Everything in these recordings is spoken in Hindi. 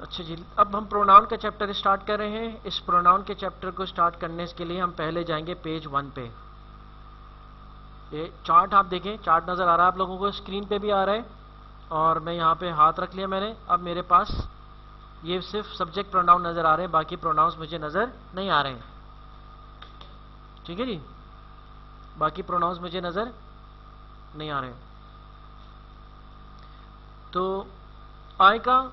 अच्छा जी, अब हम प्रोनाउन का चैप्टर स्टार्ट कर रहे हैं। इस प्रोनाउन के चैप्टर को स्टार्ट करने के लिए हम पहले जाएंगे पेज 1 पे। ये चार्ट आप देखें, चार्ट नजर आ रहा है आप लोगों को, स्क्रीन पे भी आ रहा है, और मैं यहाँ पे हाथ रख लिया मैंने। अब मेरे पास ये सिर्फ सब्जेक्ट प्रोनाउन नजर आ रहे हैं, बाकी प्रोनाउंस मुझे नजर नहीं आ रहे हैं। ठीक है जी, बाकी प्रोनाउंस मुझे नजर नहीं आ रहे हैं। तो आई का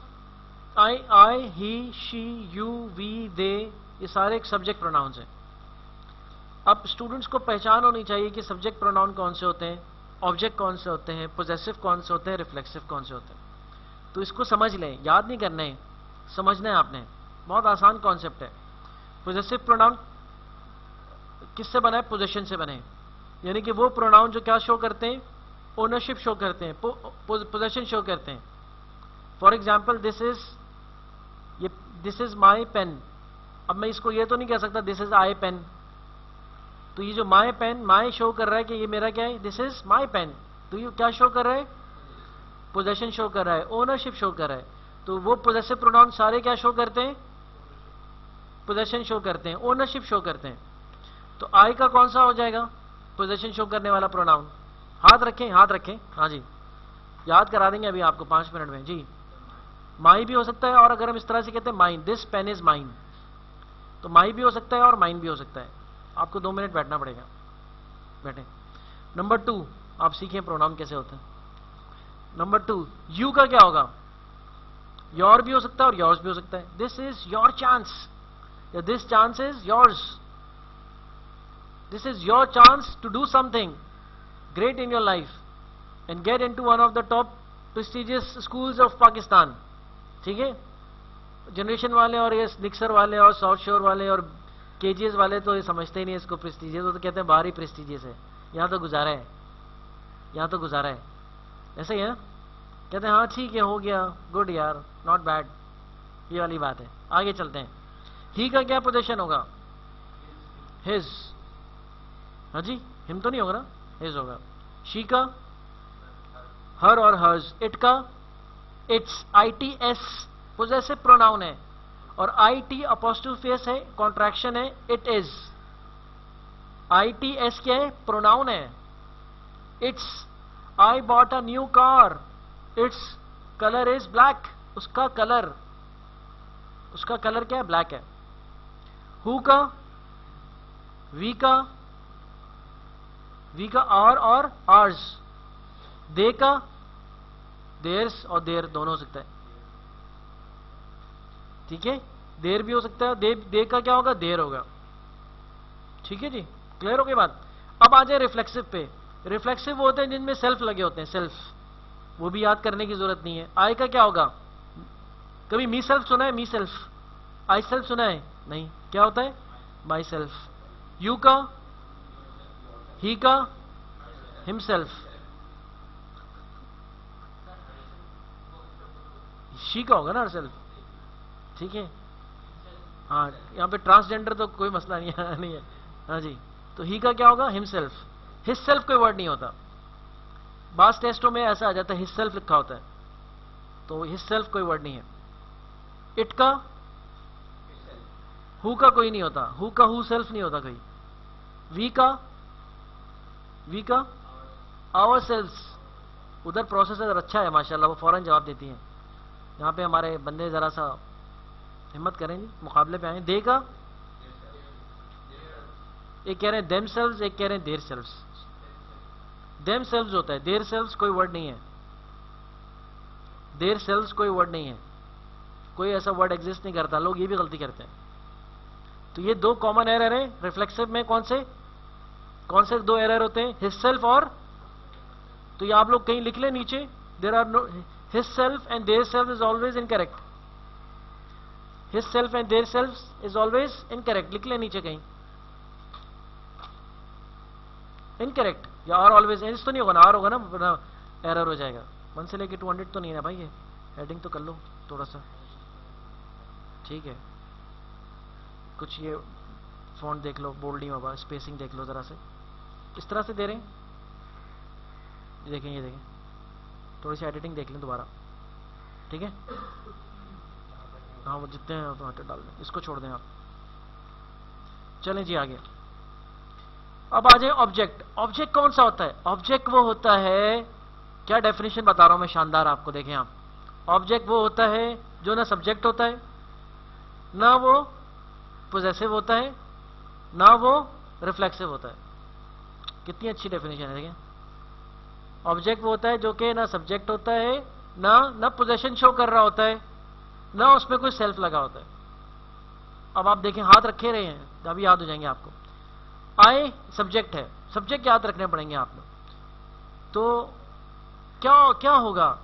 आई, ही, शी, यू, वी, दे, ये सारे एक सब्जेक्ट प्रोनाउंस हैं। अब स्टूडेंट्स को पहचान होनी चाहिए कि सब्जेक्ट प्रोनाउन कौन से होते हैं, ऑब्जेक्ट कौन से होते हैं, पोजेसिव कौन से होते हैं, रिफ्लेक्सिव कौन से होते हैं। तो इसको समझ लें, याद नहीं करना है, समझना है आपने। बहुत आसान कॉन्सेप्ट है। पोजेसिव प्रोनाउन किससे बना है? पोजेशन से बने, यानी कि वो प्रोनाउन जो क्या शो करते हैं? ओनरशिप शो करते हैं, पोजेशन शो करते हैं। For example, this is my pen. अब मैं इसको ये तो नहीं कह सकता दिस इज आई पेन। तो ये जो माई पेन, माई शो कर रहा है कि ये मेरा क्या है, दिस इज माई पेन। तो ये क्या शो कर रहा है? पोजेशन शो कर रहा है, ओनरशिप शो कर रहा है। तो वो पोजेसिव प्रोनाउन सारे क्या शो करते हैं? पोजेशन शो करते हैं, ओनरशिप शो करते हैं। तो आई का कौन सा हो जाएगा पोजेशन शो करने वाला प्रोनाउन? हाथ रखें, हाथ रखें, हाँ जी, याद करा देंगे अभी आपको 5 मिनट में जी। माई भी हो सकता है, और अगर हम इस तरह से कहते हैं mine, this pen is mine, तो माई भी हो सकता है और माइन भी हो सकता है। आपको 2 मिनट बैठना पड़ेगा, बैठे। नंबर 2, आप सीखें प्रोनाउन कैसे होते हैं। नंबर 2, यू का क्या होगा? योर भी हो सकता है और योर्स भी हो सकता है। दिस इज योर चांस, या this chance is yours. This is your chance to do something great in your life and get into one of the top prestigious schools of Pakistan. ठीक है, जनरेशन वाले और ये निक्सर वाले और साउथ शोर वाले और केजीएस वाले तो ये समझते ही नहीं इसको प्रेस्टिजियस, तो कहते हैं बाहर ही प्रेस्टिजियस है, यहाँ तो गुजारा है, यहाँ तो गुजारा है, ऐसे ही है। कहते हैं हाँ ठीक है, हो गया, गुड यार, नॉट बैड, ये वाली बात है। आगे चलते हैं। ही का क्या पोजीशन होगा? हिज। हाँ जी, हिम तो नहीं होगा ना, हिज होगा। शी का हर और हर्ज। इट का इट्स, ITS पोजेसिव प्रोनाउन है, और IT अपोस्ट्रोफी एस है, कॉन्ट्रैक्शन है, इट इज। ITS क्या है? प्रोनाउन है। It's, I bought a new car, its colour is black, उसका कलर क्या है? ब्लैक है। हु का वी का आर और आर्स। दे का देर्स और देर दोनों हो सकता है, ठीक है, देर भी हो सकता है। दे का क्या होगा? देर होगा। ठीक है जी, क्लियर हो गई बात। अब आ जाए रिफ्लेक्सिव पे। रिफ्लेक्सिव वो होते हैं जिनमें सेल्फ लगे होते हैं, सेल्फ, वो भी याद करने की जरूरत नहीं है। आई का क्या होगा? कभी मी सेल्फ सुना है? मी सेल्फ, आई सेल्फ सुना है? नहीं, क्या होता है? My self. यू का, ही का, हिमसेल्फ। शी का होगा ना सेल्फ, ठीक है। हाँ, यहाँ पे ट्रांसजेंडर तो कोई मसला नहीं है, नहीं है। हाँ जी, तो ही का क्या होगा? हिमसेल्फ। हिज सेल्फ कोई वर्ड नहीं होता, बास टेस्टों में ऐसा आ जाता है हिज सेल्फ लिखा होता है, तो हिज सेल्फ कोई वर्ड नहीं है। इट का, हु का कोई नहीं होता, हु का हु सेल्फ नहीं होता कोई। वी का आवर सेल्फ। उधर प्रोसेसर अच्छा है माशाल्लाह, वो फौरन जवाब देती हैं। यहाँ पे हमारे बंदे जरा सा हिम्मत करेंगे, मुकाबले पे आए। दे का, एक कह रहे हैं देम सेल्व्स, एक कह रहे हैं देर सेल्व्स। देम सेल्व्स होता है, देर सेल्व्स कोई वर्ड नहीं है, देर सेल्व्स कोई वर्ड नहीं है, कोई ऐसा वर्ड एग्जिस्ट नहीं करता, लोग ये भी गलती करते हैं। तो ये 2 कॉमन एरर है रिफ्लेक्सिव में। कौन से 2 एरर होते हैं? हिज सेल्फ और, तो ये आप लोग कहीं लिख लें नीचे, there are no, his self and their self is always incorrect, his self and their self is always incorrect, लिख लें नीचे कहीं, इनकरेक्ट। या आर ऑलवेज, इस तो नहीं होगा ना, आर होगा ना, एरर हो जाएगा। 1 से लेके 200 तो नहीं है भाई, ये हेडिंग तो कर लो थोड़ा सा, ठीक है। कुछ ये फॉन्ट देख लो, बोल्ड नहीं होगा, स्पेसिंग देख लो जरा से, इस तरह से दे रहे हैं, ये देखें, थोड़ी सी एडिटिंग देख लें दोबारा, ठीक है। हाँ वो जितने हैं तो हटे डाल दें, इसको छोड़ दें आप। चलें जी आगे। अब आ जाए ऑब्जेक्ट। ऑब्जेक्ट कौन सा होता है? ऑब्जेक्ट वो होता है, क्या डेफिनेशन बता रहा हूं मैं शानदार आपको, देखें आप। ऑब्जेक्ट वो होता है जो ना सब्जेक्ट होता है, ना वो पोजेसिव होता है, ना वो रिफ्लेक्सिव होता है। कितनी अच्छी डेफिनेशन है, देखें। ऑब्जेक्ट वो होता है जो कि ना सब्जेक्ट होता है, ना पोजेशन शो कर रहा होता है, ना उसमें कोई सेल्फ लगा होता है। अब आप देखें, हाथ रखे रहे हैं, अभी याद हो जाएंगे आपको। आई सब्जेक्ट है, सब्जेक्ट याद रखने पड़ेंगे आपको। तो क्या क्या होगा?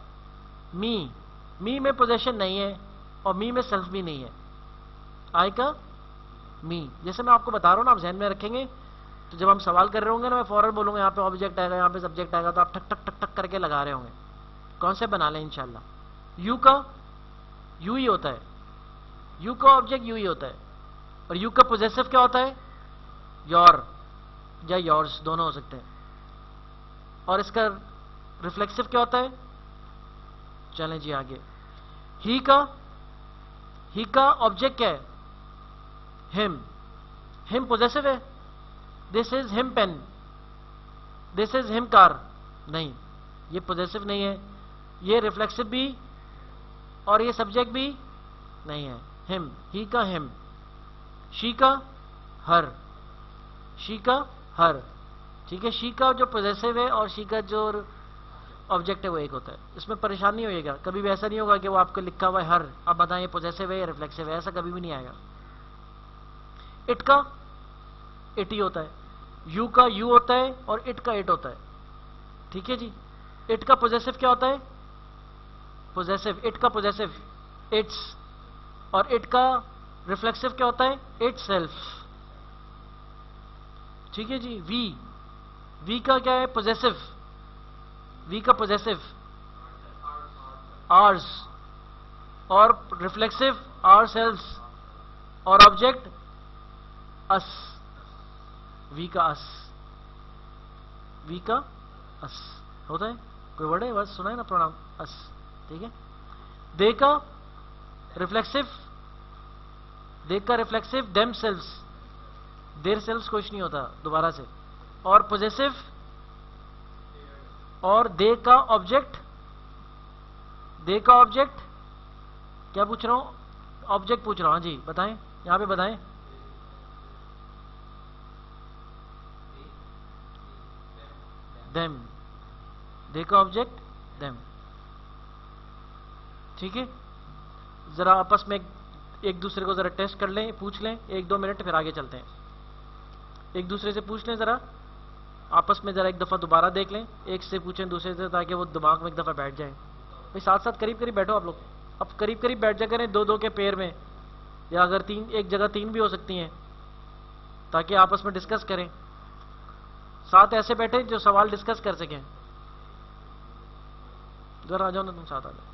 मी में पोजेशन नहीं है और मी में सेल्फ भी नहीं है। आई का मी, जैसे मैं आपको बता रहा हूं ना, आप जहन में रखेंगे तो जब हम सवाल कर रहे होंगे ना, मैं फौरन बोलूंगा यहाँ पे ऑब्जेक्ट आएगा, यहाँ पे सब्जेक्ट आएगा, तो आप ठक ठक ठक ठक करके लगा रहे होंगे। कौन से बना लें इंशाल्लाह। यू का यू ही होता है, यू का ऑब्जेक्ट यू ही होता है। और यू का पोजेसिव क्या होता है? योर या योर्स, दोनों हो सकते हैं। और इसका रिफ्लेक्सिव क्या होता है? चलें जी आगे। ही का ऑब्जेक्ट क्या है? हिम पोजेसिव है। This is him pen, this is him car, नहीं, ये पोजेसिव नहीं है, ये रिफ्लेक्सिव भी और ये सब्जेक्ट भी नहीं है। हिम, ही का हिम। शी का हर, शी का हर, ठीक है। शी का जो पोजेसिव है और शी का जो ऑब्जेक्ट है वो एक होता है। इसमें परेशानी होएगा, कभी भी ऐसा नहीं होगा कि वो आपको लिखा हुआ है हर, अब बताएं ये पोजेसिव है या रिफ्लेक्सिव है, ऐसा कभी भी नहीं आएगा। इट का इट ही होता है, यू का यू होता है और इट का इट होता है, ठीक है जी। इट का पोजेसिव क्या होता है? पोजेसिव, इट का पोजेसिव इट्स, और इट का रिफ्लेक्सिव क्या होता है? इट सेल्फ, ठीक है जी। वी का क्या है? पोजेसिव, वी का पोजेसिव आर्स, और रिफ्लेक्सिव आर सेल्स, और ऑब्जेक्ट अस, वी का अस, वी का अस होता है। कोई वर्ड है, वर्ड सुना है ना, प्रोनाउन अस, ठीक है। दे का रिफ्लेक्सिव देम सेल्स, देर सेल्स कुछ नहीं होता, दोबारा से। और पोजेसिव, और दे का ऑब्जेक्ट क्या पूछ रहा हूं? ऑब्जेक्ट पूछ रहा हूं, हाँ जी बताएं, यहां पे बताएं। देम, दे का ऑब्जेक्ट देम, ठीक है। जरा आपस में एक दूसरे को जरा टेस्ट कर लें, पूछ लें 1-2 मिनट, फिर आगे चलते हैं। एक दूसरे से पूछ लें जरा, आपस में जरा एक दफा दोबारा देख लें, एक से पूछें दूसरे से, ताकि वो दिमाग में एक दफा बैठ जाए। भाई साथ साथ करीब करीब बैठो आप लोग, अब करीब करीब बैठ जा करें, 2-2 के पेयर में, या अगर 3 एक जगह 3 भी हो सकती हैं, ताकि आपस में डिस्कस करें। साथ ऐसे बैठे जो सवाल डिस्कस कर सकें। जरा आ जाओ ना, तुम साथ आ जाओ।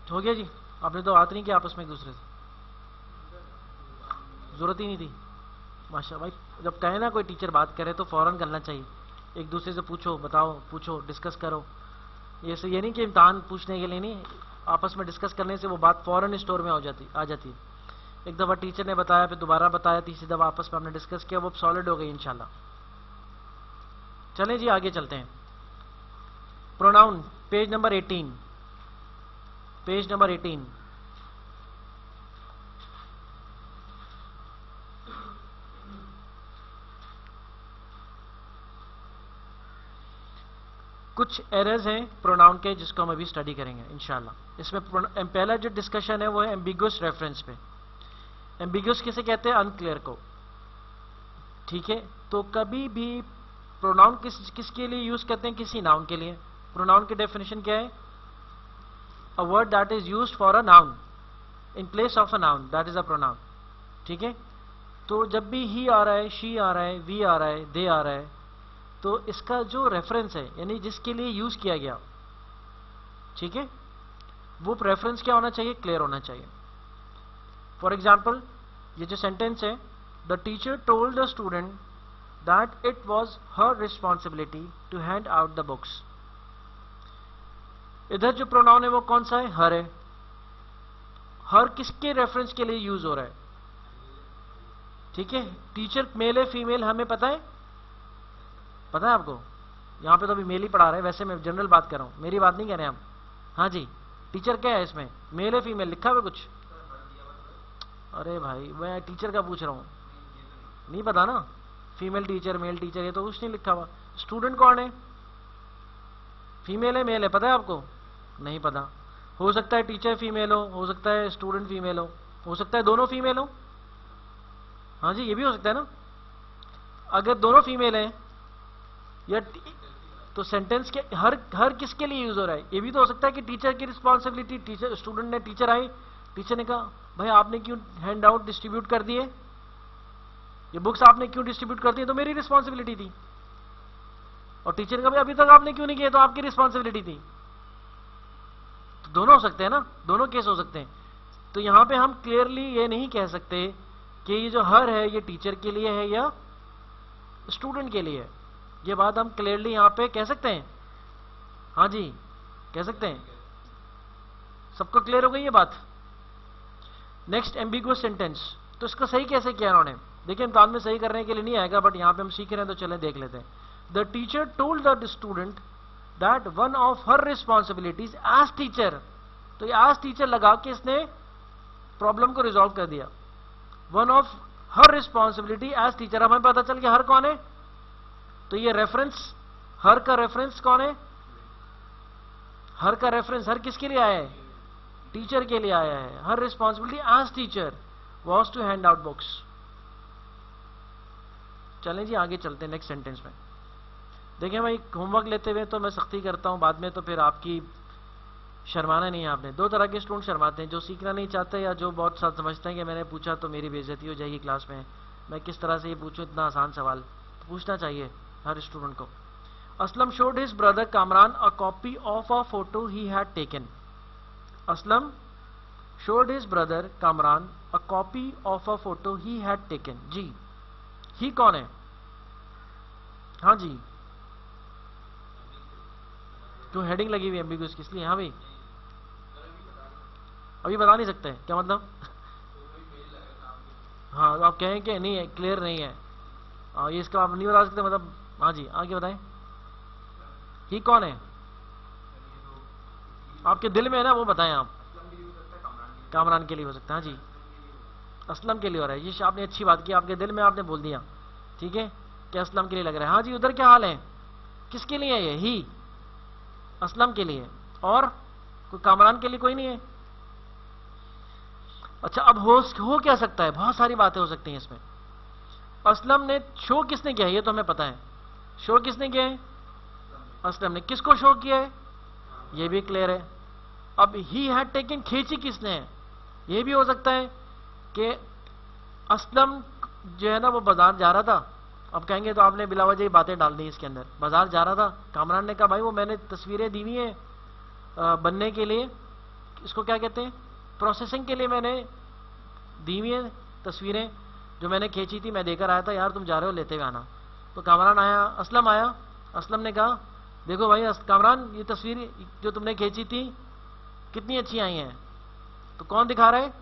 हो गया जी, आपने तो बात नहीं किया आपस में एक दूसरे से, जरूरत ही नहीं थी। माशा भाई, जब कहे ना कोई टीचर बात करे तो फौरन करना चाहिए, एक दूसरे से पूछो, बताओ, पूछो, डिस्कस करो। ये नहीं कि इम्तहान पूछने के लिए नहीं, आपस में डिस्कस करने से वो बात फौरन स्टोर में आ जाती है। एक दफा टीचर ने बताया, फिर दोबारा बताया, तीसरी दफा आपस में हमने डिस्कस किया, वो सॉलिड हो गई इंशाल्लाह। चलें जी आगे चलते हैं। Pronoun, page number 18, page number 18। कुछ एरर्स हैं प्रोनाउन के जिसको हम अभी स्टडी करेंगे इंशाल्लाह। इसमें पहला जो डिस्कशन है वो है एम्बिगुअस रेफरेंस पे। एम्बिगुअस किसे कहते हैं? अनक्लियर को। ठीक है, तो कभी भी प्रोनाउन किसके लिए यूज करते हैं? किसी नाउन के लिए। प्रोनाउन की डेफिनेशन क्या है? A word that is used for a noun in place of a noun, that is a pronoun. ठीक है, तो जब भी ही आ रहा है, शी आ रहा है, वी आ रहा है, दे आ रहा है, तो इसका जो रेफरेंस है यानी जिसके लिए यूज किया गया, ठीक है, वो रेफरेंस क्या होना चाहिए? क्लियर होना चाहिए। फॉर एग्जाम्पल ये जो सेंटेंस है, the teacher told the student that it was her responsibility to hand out the books. इधर जो प्रोनाउन है वो कौन सा है? हर है। हर किसके रेफरेंस के लिए यूज हो रहा है? ठीक है, टीचर मेल है फीमेल हमें पता है? पता है आपको? यहां पे तो अभी मेल ही पढ़ा रहे हैं, वैसे मैं जनरल बात कर रहा हूं, मेरी बात नहीं कह रहे हम। हाँ जी, टीचर क्या है इसमें? मेल है फीमेल लिखा हुआ कुछ? अरे भाई मैं टीचर का पूछ रहा हूं, नहीं पता ना? फीमेल टीचर, मेल टीचर, ये तो कुछ नहीं लिखा हुआ। स्टूडेंट कौन है? फीमेल है मेल है? पता है आपको? नहीं पता। हो सकता है टीचर फीमेल हो सकता है स्टूडेंट फीमेल हो सकता है दोनों फीमेल हो। हाँ जी, ये भी हो सकता है ना। अगर दोनों फीमेल हैं या तो सेंटेंस के हर किसके लिए यूज हो रहा है? ये भी तो हो सकता है कि टीचर की रिस्पॉन्सिबिलिटी, टीचर स्टूडेंट ने, टीचर आई, टीचर ने कहा भाई आपने क्यों हैंड आउट डिस्ट्रीब्यूट कर दिए, ये बुक्स आपने क्यों डिस्ट्रीब्यूट कर दी? तो मेरी रिस्पॉन्सिबिलिटी थी। और टीचर का भाई अभी तक आपने क्यों नहीं किया? तो आपकी रिस्पॉन्सिबिलिटी थी। तो दोनों हो सकते हैं ना, दोनों केस हो सकते हैं। तो यहां पे हम क्लियरली ये नहीं कह सकते कि ये जो हर है ये टीचर के लिए है या स्टूडेंट के लिए है। ये बात हम क्लियरली यहां पे कह सकते हैं? हाँ जी, कह सकते हैं। सबको क्लियर हो गई ये बात? Next, ambiguous sentence. तो इसको सही कैसे किया उन्होंने? देखिए इम्तिहान में सही करने के लिए नहीं आएगा, बट यहां पे हम सीख रहे हैं तो चलें देख लेते हैं। The teacher told the student that one of her responsibilities as teacher. तो ये एज टीचर लगा के इसने प्रॉब्लम को रिजॉल्व कर दिया। One of her responsibility as teacher. अब हमें पता चल गया हर कौन है। तो ये रेफरेंस, हर का रेफरेंस कौन है? हर का रेफरेंस, हर किसके लिए आया है? टीचर के लिए आया है। Her responsibility as teacher was to hand out books. चलें जी आगे चलते हैं नेक्स्ट सेंटेंस में। देखिए भाई होमवर्क लेते हुए तो मैं सख्ती करता हूं, बाद में तो फिर आपकी शर्माना नहीं है आपने। दो तरह के स्टूडेंट शर्माते हैं, जो सीखना नहीं चाहते या जो बहुत साथ समझते हैं कि मैंने पूछा तो मेरी बेइज्जती हो जाएगी क्लास में, मैं किस तरह से ये पूछूं इतना आसान सवाल। तो पूछना चाहिए हर स्टूडेंट को। Aslam showed his brother Kamran a copy of a photo he had taken. Aslam showed his brother Kamran a copy of a photo he had taken. जी, ही कौन है? हाँ जी, क्यों हेडिंग लगी हुई एम्बिगुअस किस लिए? हाँ भाई अभी बता नहीं सकते क्या मतलब? हाँ तो आप कहें कि नहीं है, क्लियर नहीं है, ये इसका आप नहीं बता सकते मतलब? हाँ जी आगे बताएं। ही कौन है? आपके दिल में है ना, वो बताएं आप। कामरान के लिए हो सकता है। हाँ जी, असलम के लिए हो रहा है। ये आपने अच्छी बात की, आपके दिल में आपने बोल दिया, ठीक है, कि असलम के लिए लग रहा है। हाँ जी, उधर क्या हाल है? किसके लिए है ये? ही असलम के लिए, और कोई कामरान के लिए कोई नहीं है। अच्छा, अब हो क्या सकता है? बहुत सारी बातें हो सकती हैं इसमें। असलम ने शो किसने किया है? ये तो हमें पता है। शो किसने किया है? असलम ने। किसको शो किया है? ये भी क्लियर है। अब ही हैड टेकन, खींची किसने है? ये भी हो सकता है कि असलम जो है ना वो बाजार जा रहा था। अब कहेंगे तो आपने बिला वजह ही बातें डाल दी इसके अंदर। बाजार जा रहा था, कामरान ने कहा भाई वो मैंने तस्वीरें दी हुई है बनने के लिए, इसको क्या कहते हैं, प्रोसेसिंग के लिए मैंने दी हुई है तस्वीरें जो मैंने खींची थी, मैं देकर आया था, यार तुम जा रहे हो लेते हुए आना। तो कामरान आया, असलम आया, असलम ने कहा देखो भाई कामरान ये तस्वीर जो तुमने खींची थी कितनी अच्छी आई हैं। तो कौन दिखा रहा है?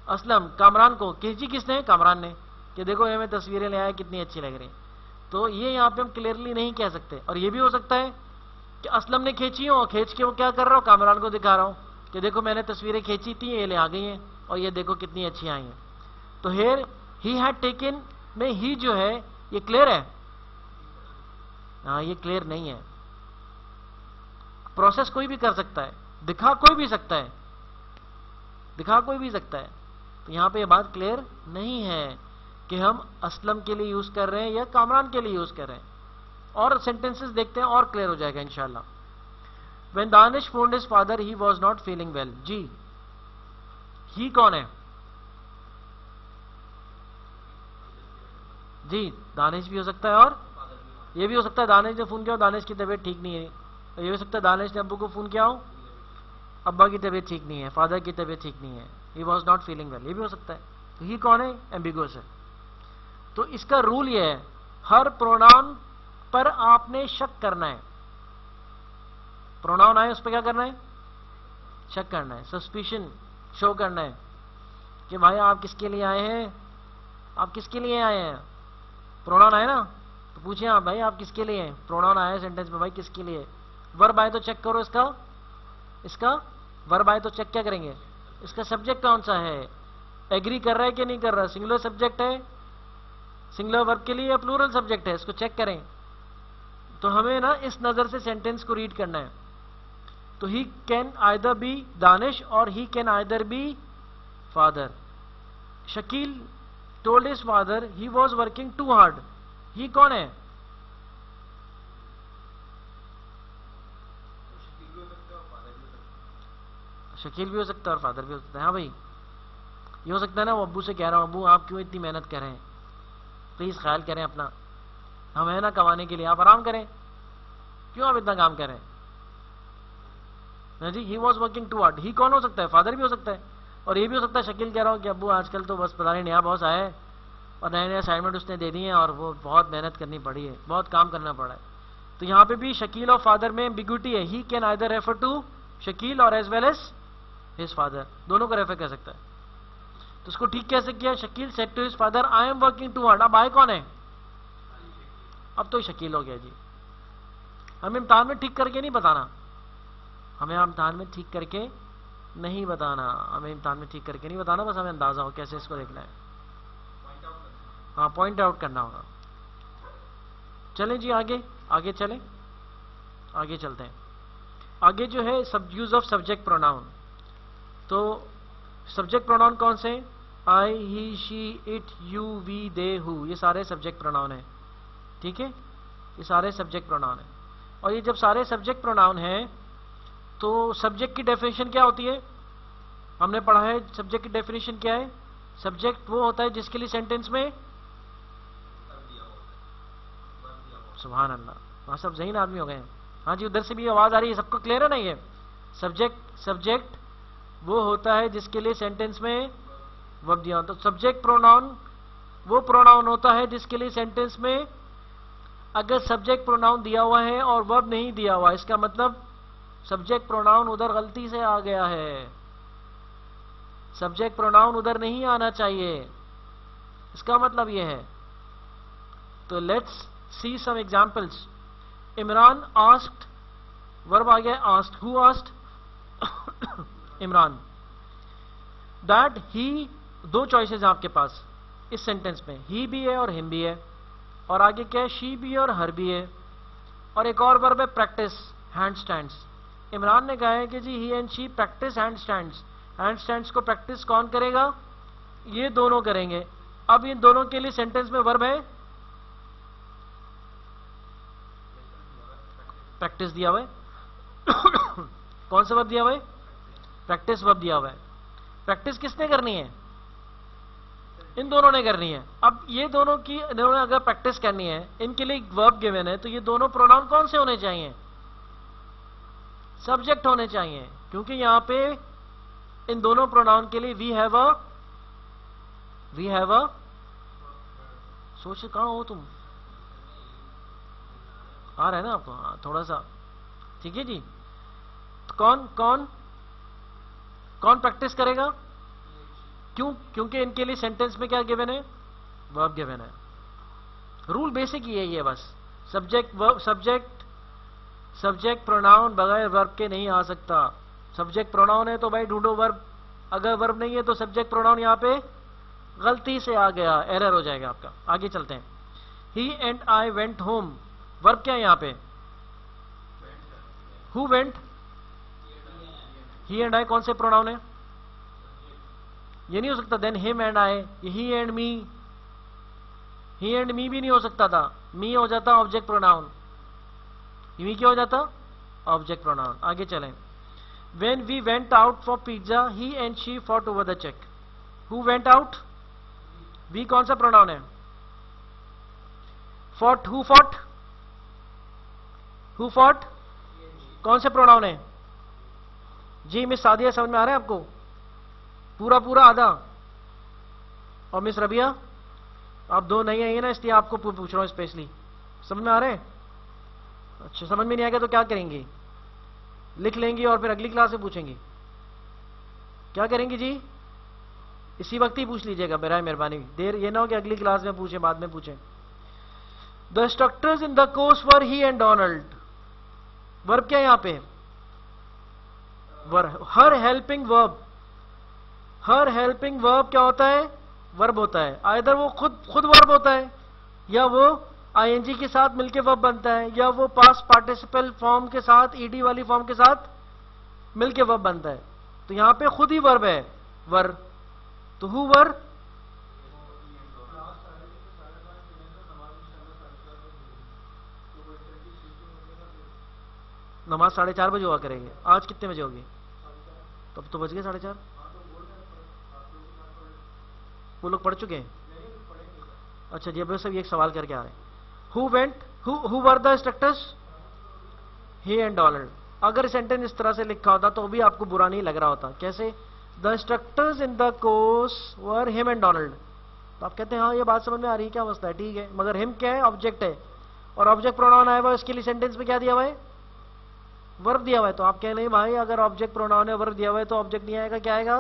असलम कामरान को। खींची किसने? कामरान ने, कि देखो ये मैं तस्वीरें ले आया कितनी अच्छी लग रही। तो ये यहाँ पे हम क्लियरली नहीं कह सकते। और ये भी हो सकता है कि असलम ने खींची हो, खींच के वो क्या कर रहा हूं, कामरान को दिखा रहा हूं कि देखो मैंने तस्वीरें खींची थी, ये ले आ गई हैं और ये देखो कितनी अच्छी आई हैं। तो हेयर ही हैड टेकन में ही जो है ये क्लियर है? हाँ, ये क्लियर नहीं है। प्रोसेस कोई भी कर सकता है, दिखा कोई भी सकता है, दिखा कोई भी सकता है। तो यहां पे ये बात क्लियर नहीं है कि हम असलम के लिए यूज कर रहे हैं या कामरान के लिए यूज कर रहे हैं। और सेंटेंसेस देखते हैं और क्लियर हो जाएगा इंशाल्लाह। When Danish phoned his father he was not feeling well. जी, ही कौन है? जी, दानिश भी हो सकता है और ये भी हो सकता है दानिश ने फोन किया हो, दानिश की तबीयत ठीक नहीं है। और ये हो सकता है दानिश ने अब्बू को फोन किया हो, अब्बा की तबीयत ठीक नहीं है, फादर की तबीयत ठीक नहीं है, ही वॉज नॉट फीलिंग वेल, ये भी हो सकता है। तो ही कौन है? एम्बिगुअस है। तो इसका रूल ये है, हर प्रोनाउन पर आपने शक करना है। प्रोनाउन आए उस पर क्या करना है? शक करना है, सस्पिशन शो करना है कि भाई आप किसके लिए आए हैं, आप किसके लिए आए हैं। प्रोनाउन आए ना तो पूछिए आप, भाई आप किसके लिए हैं। प्रोनाउन आया सेंटेंस में, भाई किसके लिए। वर्ब आए तो चेक करो इसका वर्ब आए तो चेक क्या करेंगे, इसका सब्जेक्ट कौन सा है, एग्री कर रहा है कि नहीं कर रहा, सिंगुलर सब्जेक्ट है, सिंगुलर वर्ब के लिए या प्लूरल सब्जेक्ट है, इसको चेक करें। तो हमें ना इस नजर से सेंटेंस को रीड करना है। तो he can either be Danish और he can either be father. Shakeel told his father he was working too hard. He कौन है? शकील भी हो सकता है और फादर भी हो सकता है। हाँ भाई, ये हो सकता है ना वो अब्बू से कह रहा हूं, अब्बू आप क्यों इतनी मेहनत कर रहे हैं, प्लीज ख्याल करें अपना, हम है ना कमाने के लिए, आप आराम करें, क्यों आप इतना काम कर रहे हैं। जी, he was working too hard. He कौन हो सकता है? फादर भी हो सकता है। और ये भी हो सकता है शकील कह रहा हूं कि अब्बू आजकल तो बस पता नहीं नया बॉस आया है और नए नए असाइनमेंट उसने दे दिए हैं और वो बहुत मेहनत करनी पड़ी है, बहुत काम करना पड़ा है। तो यहां पे भी शकील और फादर में एम्बिग्यूटी है। He can either refer to Shakeel और as well as his father, दोनों को रेफर कर सकता है। तो उसको ठीक कैसे किया? Shakeel said to his father I am working too hard. अब आए कौन है? अब तो शकील हो गया जी। हमें इम्तिहान में ठीक करके नहीं बताना, हमें इम्तिहान में ठीक करके नहीं बताना, हमें इम्तिहान में ठीक करके नहीं बताना, बस हमें अंदाजा हो कैसे इसको देखना है। हाँ, पॉइंट आउट करना होगा। चलें जी, आगे चलें, आगे चलते हैं। आगे जो है सब यूज ऑफ सब्जेक्ट प्रोनाउन। तो सब्जेक्ट प्रोनाउन कौन से? I, he, she, it, you, we, they, who, ये सारे सब्जेक्ट प्रोनाउन है। ठीक है, ये सारे सब्जेक्ट प्रोनाउन है। और ये जब सारे सब्जेक्ट प्रोनाउन है तो सब्जेक्ट की डेफिनेशन क्या होती है? हमने पढ़ा है सब्जेक्ट की डेफिनेशन क्या है। सब्जेक्ट वो होता है जिसके लिए सेंटेंस में, सुभान अल्लाह, वहां सब ज़हीन आदमी हो गए हैं। हाँ जी, उधर से भी आवाज आ रही है, सबको क्लियर है ना? ये सब्जेक्ट वो होता है जिसके लिए सेंटेंस में वर्ब दिया होता है। तो सब्जेक्ट प्रोनाउन वो प्रोनाउन होता है जिसके लिए सेंटेंस में अगर सब्जेक्ट प्रोनाउन दिया हुआ है और वर्ब नहीं दिया हुआ, इसका मतलब सब्जेक्ट प्रोनाउन उधर गलती से आ गया है, सब्जेक्ट प्रोनाउन उधर नहीं आना चाहिए, इसका मतलब यह है। तो let's see some examples. Imran asked, verb आ गया asked, who asked? Imran. That he, दो चॉइसेस हैं आपके पास इस सेंटेंस में, ही भी है और हिम भी है, और आगे क्या है? शी भी है और हर भी है, और एक और वर्ब है प्रैक्टिस, हैंड स्टैंड्स। इमरान ने कहा है कि जी he and she practice handstands. Handstands को प्रैक्टिस कौन करेगा? ये दोनों करेंगे। अब इन दोनों के लिए सेंटेंस में वर्ब है प्रैक्टिस दिया हुआ है। कौन सा वर्ब दिया हुआ है? प्रैक्टिस वर्ब दिया हुआ है। प्रैक्टिस किसने करनी है? इन दोनों ने करनी है। अब ये दोनों अगर प्रैक्टिस करनी है, इनके लिए वर्ब गिवन है, तो ये दोनों प्रोनाउन कौन से होने चाहिए? सब्जेक्ट होने चाहिए, क्योंकि यहां पे इन दोनों प्रोनाउन के लिए वी हैव अ, सोच कहां हो तुम? आ रहा है ना आपको? हाँ, थोड़ा सा, ठीक है जी। तो कौन प्रैक्टिस करेगा? क्यों? क्योंकि इनके लिए सेंटेंस में क्या गिवन है? वर्ब गिवन है। रूल बेसिक ही है ये, बस सब्जेक्ट सब्जेक्ट प्रोनाउन बगैर वर्ब के नहीं आ सकता। सब्जेक्ट प्रोनाउन है तो भाई ढूंढो वर्ब, अगर वर्ब नहीं है तो सब्जेक्ट प्रोनाउन यहां पे गलती से आ गया, एरर हो जाएगा आपका। आगे चलते हैं। He and I went home, verb क्या है यहां पे? Who went? He and I कौन से प्रोनाउन है? ये नहीं हो सकता then him and I, he and me, he and me भी नहीं हो सकता था, मी हो जाता ऑब्जेक्ट प्रोनाउन, मी क्या हो जाता? Object pronoun. आगे चलें। When we went out for pizza, he and she fought over the check. Who went out? We कौन सा प्रोनाउन है? Fought, who fought? Who fought? कौन से प्रोनाउन है? जी मिस सादिया, समझ में आ रहा है आपको? पूरा पूरा आधा? और मिस रबिया, आप दो नहीं आइए ना, इसलिए आपको पूछ रहा हूं स्पेशली। समझ में आ रहे हैं? अच्छा, समझ में नहीं आएगा तो क्या करेंगे? लिख लेंगी और फिर अगली क्लास में पूछेंगी। क्या करेंगी जी? इसी वक्त ही पूछ लीजिएगा, बराए मेहरबानी। देर ये ना हो कि अगली क्लास में पूछे, बाद में पूछे। The instructors in the course were he and Donald, verb क्या है यहां पे? वर्ब। हर हेल्पिंग वर्ब, हर हेल्पिंग वर्ब क्या होता है? वर्ब होता है। आइदर वो खुद वर्ब होता है, या वो आईएनजी के साथ मिलकर वर्ब बनता है, या वो पास्ट पार्टिसिपल फॉर्म के साथ, ईडी वाली फॉर्म के साथ मिलकर वर्ब बनता है। तो यहां पे खुद ही वर्ब है, वर। तो हु वर? नमाज 4:30 बजे हुआ करेंगे। आज कितने बजे होगी? तब तो बज गए 4:30। वो लोग पढ़ चुके हैं? अच्छा जी, अब सब एक सवाल करके आ रहे हैं। Who went, who were the instructors? He and Donald. अगर सेंटेंस इस तरह से लिखा होता तो भी आपको बुरा नहीं लग रहा होता। कैसे? The instructors in the course were him and Donald. तो आप कहते हैं हाँ ये बात समझ में आ रही है, क्या मसला है, ठीक है। मगर हिम क्या है? ऑब्जेक्ट है, और ऑब्जेक्ट प्रोनाउन आया हुआ, इसके लिए सेंटेंस में क्या दिया हुआ है? वर्ब दिया हुआ है। तो आप कह नहीं भाई अगर ऑब्जेक्ट प्रोनाउन है, वर्ब दिया हुआ है, तो ऑब्जेक्ट नहीं आएगा, क्या आएगा?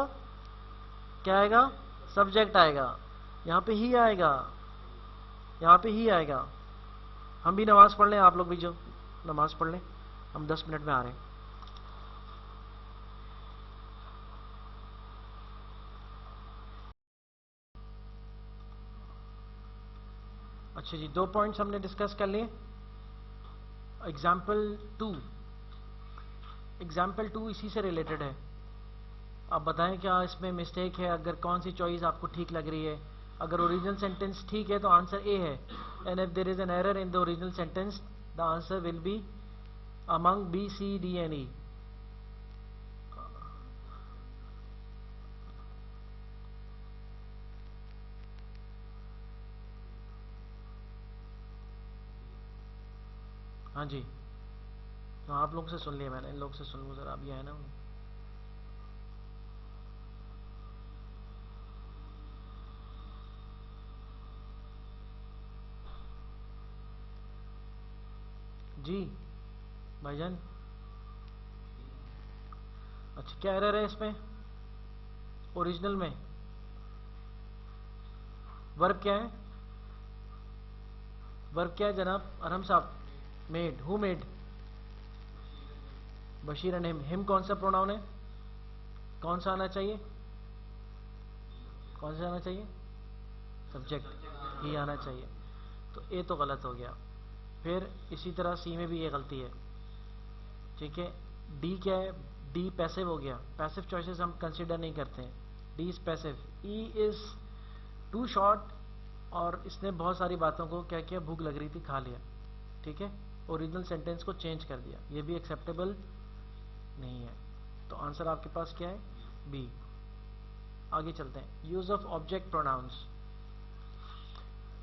क्या आएगा? सब्जेक्ट आएगा। यहां पे ही आएगा, यहां पे ही आएगा। हम भी नमाज पढ़ लें, आप लोग भी जो नमाज पढ़ लें, हम 10 मिनट में आ रहे हैं। अच्छा जी, 2 पॉइंट्स हमने डिस्कस कर लिए। एग्जाम्पल 2, एग्जाम्पल 2 इसी से रिलेटेड है। आप बताएं क्या इसमें मिस्टेक है, अगर कौन सी चॉइस आपको ठीक लग रही है। अगर ओरिजिनल सेंटेंस ठीक है तो आंसर ए है, and if there is an error in the original sentence the answer will be among B, C, D and E. हाँ जी, तो आप लोग से सुन लिया मैंने, इन लोग से सुन लूँ जरा। अब ये है ना जी भाईजान। अच्छा, क्या एरर है इसमें? ओरिजिनल में वर्ब क्या है? वर्ब क्या है जनाब अरहम साहब? Made. Who made? Bashir and him. Him कौन सा प्रोनाउन है? कौन सा आना चाहिए? कौन सा आना चाहिए? सब्जेक्ट ही आना चाहिए। तो ए तो गलत हो गया। फिर इसी तरह सी में भी ये गलती है, ठीक है। डी क्या है? डी पैसिव हो गया। पैसिव चॉइसेस हम कंसीडर नहीं करते हैं। D is passive. E is too short, और इसने बहुत सारी बातों को क्या किया, भूख लग रही थी, खा लिया, ठीक है। ओरिजिनल सेंटेंस को चेंज कर दिया, ये भी एक्सेप्टेबल नहीं है। तो आंसर आपके पास क्या है? बी। आगे चलते हैं। Use of object pronouns.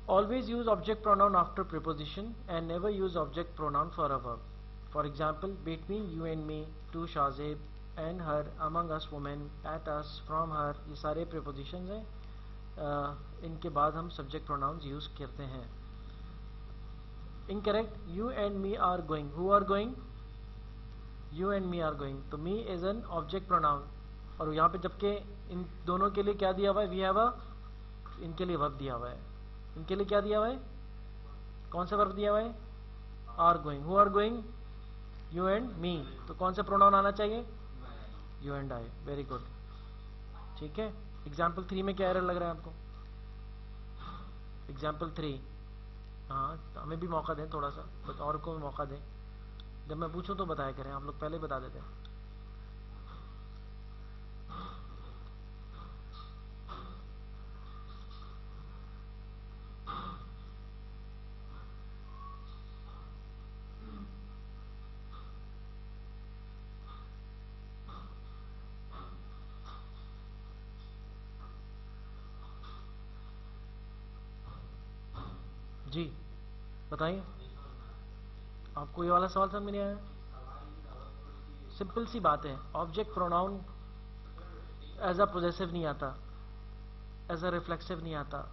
Always use object pronoun after preposition and never use object pronoun for a verb. For example, between you and me, to Shazib and her, among us women, at us, from her, ये सारे prepositions हैं। इनके बाद हम subject pronouns use करते हैं। Incorrect. You and me are going. Who are going? You and me are going. तो me is an object pronoun, और यहाँ पे जबकि इन दोनों के लिए क्या दिया हुआ है? We have a, इनके लिए verb दिया हुआ है। इनके लिए क्या दिया हुआ है? कौन सा वर्ब दिया हुआ है? Are going. Who are going? You and me, तो कौन सा प्रोनाउन आना चाहिए? You and I. Very good, ठीक है। एग्जाम्पल 3 में क्या एरर लग रहा है आपको? एग्जाम्पल 3, हाँ तो हमें भी मौका दें थोड़ा सा, बस और को भी मौका दें। जब मैं पूछूं तो बताया करें, आप लोग पहले ही बता देते हैं। जी बताइए, आपको ये वाला सवाल समझ में नहीं आया? सिंपल सी बात है, object pronoun as a possessive नहीं आता, एज अ रिफ्लेक्सिव नहीं आता,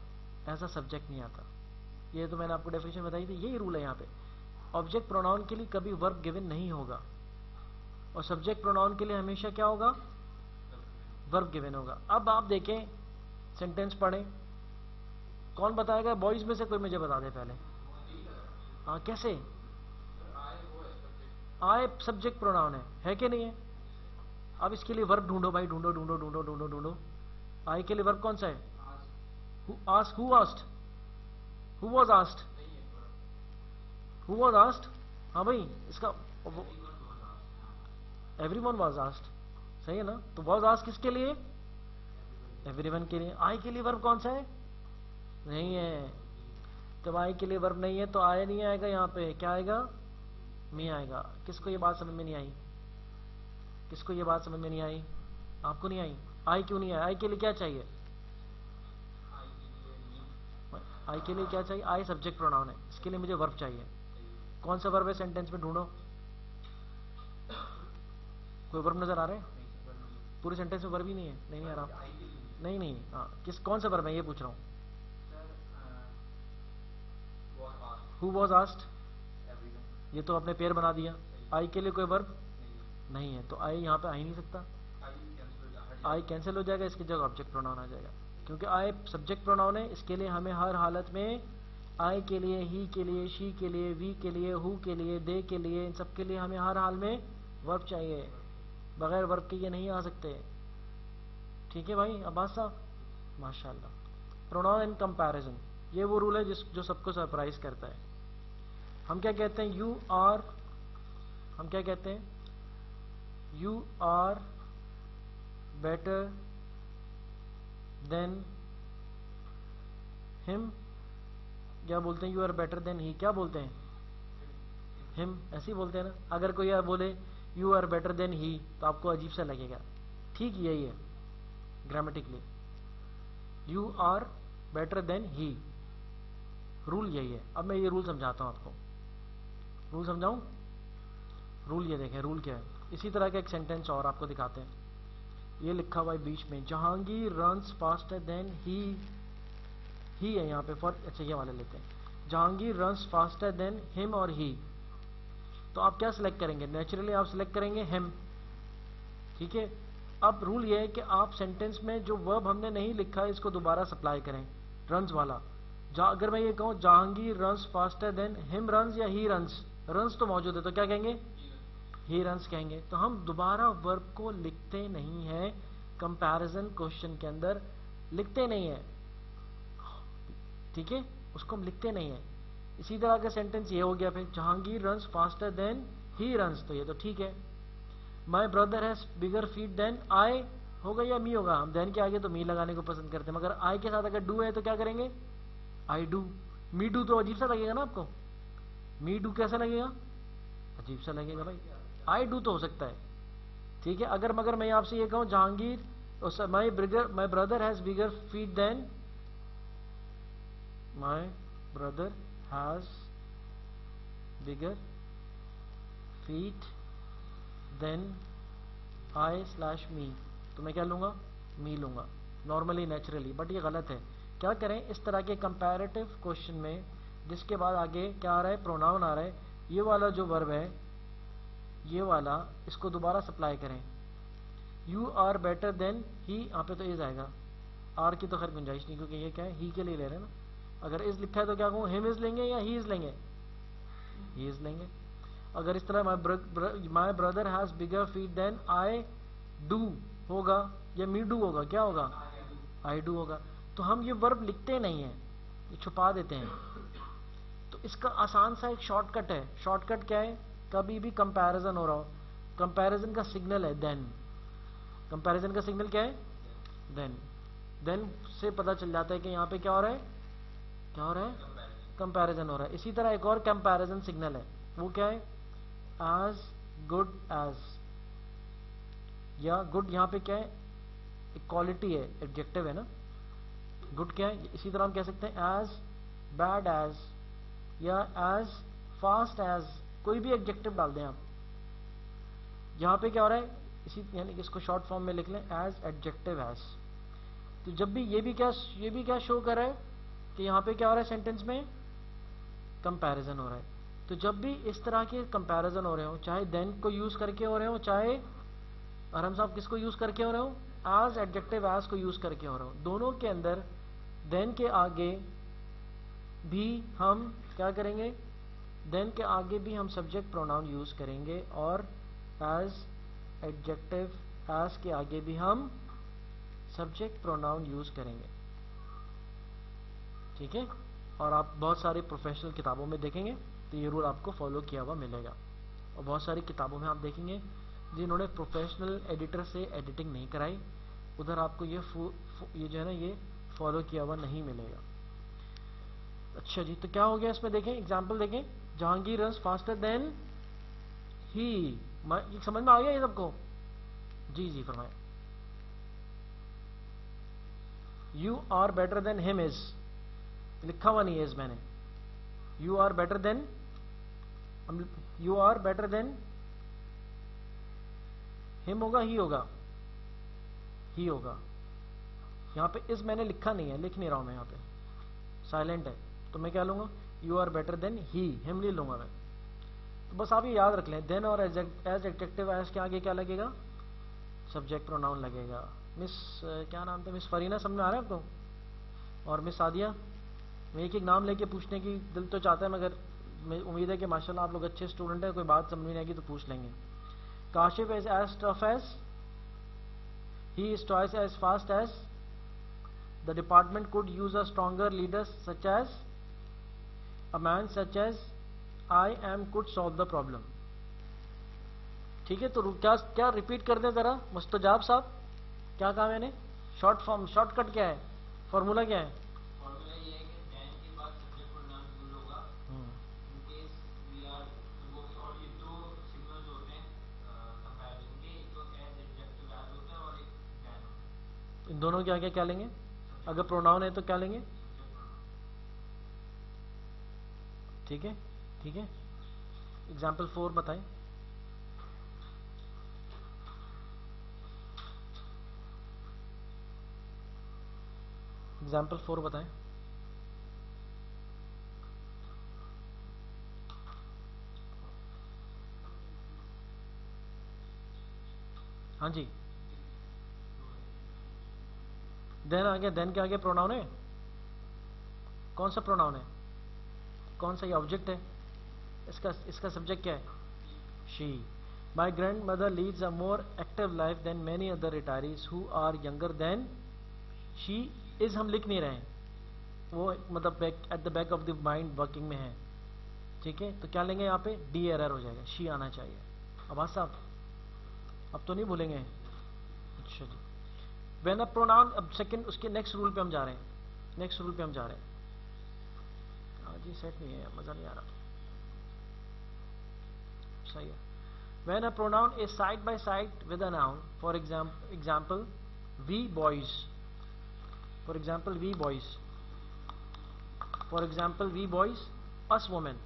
एज अ सब्जेक्ट नहीं आता। ये तो मैंने आपको डेफिनेशन बताई थी, यही रूल है यहाँ पे। ऑब्जेक्ट प्रोनाउन के लिए कभी वर्ब गिवन नहीं होगा, और सब्जेक्ट प्रोनाउन के लिए हमेशा क्या होगा? वर्ब गिवन होगा। अब आप देखें, सेंटेंस पढ़ें, कौन बताएगा? बॉयज में से कोई मुझे बता दे पहले। हाँ कैसे? आए सब्जेक्ट प्रोनाउन है कि नहीं है? अब इसके लिए वर्ब ढूंढो भाई, ढूंढो ढूंढो ढूंढो ढूंढो ढूंढो। आई के लिए वर्ब कौन सा है? Ask, who asked, who was asked, who was asked. हाँ भाई, इसका एवरीवन वाज आस्क्ड, सही है ना? तो वाज आस्क्ड किसके लिए? एवरीवन के लिए। आई के लिए वर्ब कौन सा है? नहीं है। जब आई के लिए वर्ब नहीं है तो आए नहीं आएगा, यहाँ पे क्या आएगा? मी आएगा। किसको ये बात समझ में नहीं आई? किसको ये बात समझ में नहीं आई? आपको नहीं आई? आई क्यों नहीं आई? आई के लिए क्या चाहिए? आई के लिए क्या चाहिए? आई सब्जेक्ट प्रोनाउन है, इसके लिए मुझे वर्ब चाहिए। कौन सा वर्ब है सेंटेंस में? ढूंढो। कोई वर्ब नजर आ रहा है? पूरे सेंटेंस में वर्ब ही नहीं है। नहीं आ रहा। नहीं नहीं, हाँ किस, कौन सा वर्ब है ये पूछ रहा हूँ। हु वॉज आस्क्ड, ये तो आपने पेयर बना दिया। आई के लिए कोई वर्ब नहीं है, तो आई यहाँ पे आ ही नहीं सकता। आई कैंसिल हो जाएगा, इसकी जगह ऑब्जेक्ट प्रोनाउन आ जाएगा, क्योंकि आई सब्जेक्ट प्रोनाउन है। इसके लिए हमें हर हालत में आई के लिए, ही के लिए, शी के लिए, वी के लिए, हु के लिए, दे के लिए, इन सब के लिए हमें हर हाल में वर्ब चाहिए। बगैर वर्ब के ये नहीं आ सकते। ठीक है भाई, अब्बास साहब, माशाल्लाह। प्रोनाउन इन कंपैरिजन, ये वो रूल है जो सबको सरप्राइज करता है। हम क्या कहते हैं? यू आर, हम क्या कहते हैं? You are better than him, क्या बोलते हैं? You are better than he, क्या बोलते हैं? हिम, ऐसे ही बोलते हैं ना। अगर कोई यार बोले you are better than he, तो आपको अजीब सा लगेगा। ठीक यही है grammatically, you are better than he, rule यही है। अब मैं ये रूल समझाता हूं आपको। रूल समझाऊं? रूल ये देखें, रूल क्या है। इसी तरह का एक सेंटेंस और आपको दिखाते हैं। ये लिखा हुआ है बीच में, Jahangir runs faster than he है यहाँ पे फॉर, अच्छा ये वाले लेते हैं। Jahangir runs faster than him और ही, तो आप क्या सिलेक्ट करेंगे? नेचुरली आप सिलेक्ट करेंगे हिम, ठीक है। अब रूल ये है कि आप सेंटेंस में जो वर्ब हमने नहीं लिखा है इसको दोबारा सप्लाई करें, रन्स वाला। अगर मैं ये कहूं Jahangir runs faster than him runs या ही रन्स, रन्स तो मौजूद है तो क्या कहेंगे? ही रन्स कहेंगे। तो हम दोबारा वर्ब को लिखते नहीं है, कंपैरिजन क्वेश्चन के अंदर लिखते नहीं है, ठीक है, उसको हम लिखते नहीं है। इसी तरह का सेंटेंस ये हो गया फिर, Jahangir runs faster than he runs, तो ये तो ठीक है। My brother has bigger feet than I होगा या मी होगा? हम देन के आगे तो मी लगाने को पसंद करते हैं, मगर आई के साथ अगर डू है तो क्या करेंगे? I do. मी डू तो अजीब सा लगेगा ना आपको? मी डू कैसा लगेगा? अजीब सा लगेगा भाई। आई डू तो हो सकता है, ठीक है। अगर मगर मैं आपसे ये कहूं Jahangir my brother has bigger feet than, my brother has bigger feet than I slash me, तो मैं क्या लूंगा? मी लूंगा नॉर्मली, नेचुरली। बट ये गलत है। क्या करें? इस तरह के कंपैरेटिव क्वेश्चन में जिसके बाद आगे क्या आ रहा है? प्रोनाउन आ रहा है, ये वाला जो वर्ब है, ये वाला, इसको दोबारा सप्लाई करें। You are better than he, यहाँ पे तो इज आएगा, आर की तो खैर गुंजाइश नहीं, क्योंकि ये क्या है? ही के लिए ले रहे हैं ना। अगर इज लिखा है तो क्या कहूँ? हिम इज लेंगे या ही इज लेंगे? ही इज लेंगे। अगर इस तरह my brother has bigger feet than I do होगा या मी डू होगा, क्या होगा? आई डू होगा। तो हम ये वर्ब लिखते नहीं है, ये छुपा देते हैं। तो इसका आसान सा एक शॉर्टकट है। शॉर्टकट क्या है? कभी भी कंपैरिजन हो रहा हो, कंपैरिजन का सिग्नल है देन। कंपैरिजन का सिग्नल क्या है? देन। देन से पता चल जाता है कि यहाँ पे क्या हो रहा है, क्या हो रहा है? कंपैरिजन हो रहा है। इसी तरह एक और कंपैरिजन सिग्नल है, वो क्या है? एज गुड एज, या गुड यहाँ पे क्या है? एक क्वालिटी है, एडजेक्टिव है ना। गुड क्या है? इसी तरह हम कह सकते हैं एज बैड एज, या एज फास्ट एज, कोई भी एडजेक्टिव डाल दें आप। यहां पे क्या हो रहा है? इसी यानी कि इसको शॉर्ट फॉर्म में लिख लें एज एडजेक्टिव एज। तो जब भी ये भी क्या शो कर रहा है कि यहां पे क्या हो रहा है? सेंटेंस में कंपैरिजन हो रहा है। तो जब भी इस तरह के कंपैरिजन हो रहे हो, चाहे देन को यूज करके हो रहे हो, चाहे आराम साहब किसको यूज करके हो रहे हो? एज एडजेक्टिव एज को यूज करके हो रहे हो, दोनों के अंदर देन के आगे भी हम क्या करेंगे? देन के आगे भी हम सब्जेक्ट प्रोनाउन यूज करेंगे, और एज एडजेक्टिव एज के आगे भी हम सब्जेक्ट प्रोनाउन यूज करेंगे। ठीक है? और आप बहुत सारी प्रोफेशनल किताबों में देखेंगे तो ये रूल आपको फॉलो किया हुआ मिलेगा। और बहुत सारी किताबों में आप देखेंगे जिन्होंने प्रोफेशनल एडिटर से एडिटिंग नहीं कराई, उधर आपको ये जो है ना, ये फॉलो किया हुआ नहीं मिलेगा। अच्छा जी, तो क्या हो गया इसमें? देखें एग्जाम्पल देखें। Jahangir runs faster than he, समझ में आ गया ये सबको? जी जी फरमाए। You are better than him is, लिखा हुआ नहीं है इज मैंने। You are better than, you are better than him होगा, ही होगा? ही होगा। यहां पे इज मैंने लिखा नहीं है, लिख नहीं रहा हूं मैं, यहां पे साइलेंट है। तो मैं क्या लूंगा? You are better than he, him नहीं लूंगा मैं। तो बस आप ये याद रख लें, देन और एज एडजेक्टिव एज के आगे क्या लगेगा? सब्जेक्ट प्रोनाउन लगेगा। मिस क्या नाम था? मिस फरीना, समझ में आ रहा है आपको? और मिस सादिया, मैं एक एक नाम लेके पूछने की दिल तो चाहता है, मगर उम्मीद है कि माशाल्लाह आप लोग अच्छे स्टूडेंट हैं, कोई बात समझ में नहीं आएगी तो पूछ लेंगे। Kashif is as tough as, he is twice as fast as, the department could use a stronger leader such as, a man such as I am could solve the problem. ठीक है? तो क्या रिपीट कर दें जरा मुस्तजाब साहब, क्या कहा मैंने? शॉर्ट फॉर्म, शॉर्टकट क्या है? फॉर्मूला क्या है? फॉर्मूला ये है कि देन के बाद सब्जेक्ट प्रोनाउन यूज होगा इन केस वी आर, और ये दो सिग्नल्स होते हैं कंपैरिजन के, एक तो एज एडजेक्टिव एज होता है और एक देन होता है। इन दोनों के आगे क्या लेंगे? अगर प्रोनाउन है तो क्या लेंगे? ठीक है, ठीक है। एग्जाम्पल 4 बताएं। एग्जाम्पल 4 बताएं। हाँ जी, देन आ गया, देन के आगे प्रोनाउन है? कौन सा प्रोनाउन है? कौन सा? ये ऑब्जेक्ट है, इसका सब्जेक्ट क्या है? She. My grandmother leads a more active life than many other retirees who are younger than she is. हम लिख नहीं रहे हैं, वो मतलब at the back of the mind working में है। ठीक है? तो क्या लेंगे यहाँ पे? डी एरर हो जाएगा, शी आना चाहिए। आवाज साहब, अब तो नहीं भूलेंगे? अच्छा जी। व्हेन अ प्रोनाउन, अब सेकंड उसके नेक्स्ट रूल पे हम जा रहे हैं, नेक्स्ट रूल पे हम जा रहे हैं। आज ये सेट नहीं है, मजा नहीं आ रहा। सही है। When a pronoun is side by side with a noun, for example we boys, for example we boys, for example we boys, us women,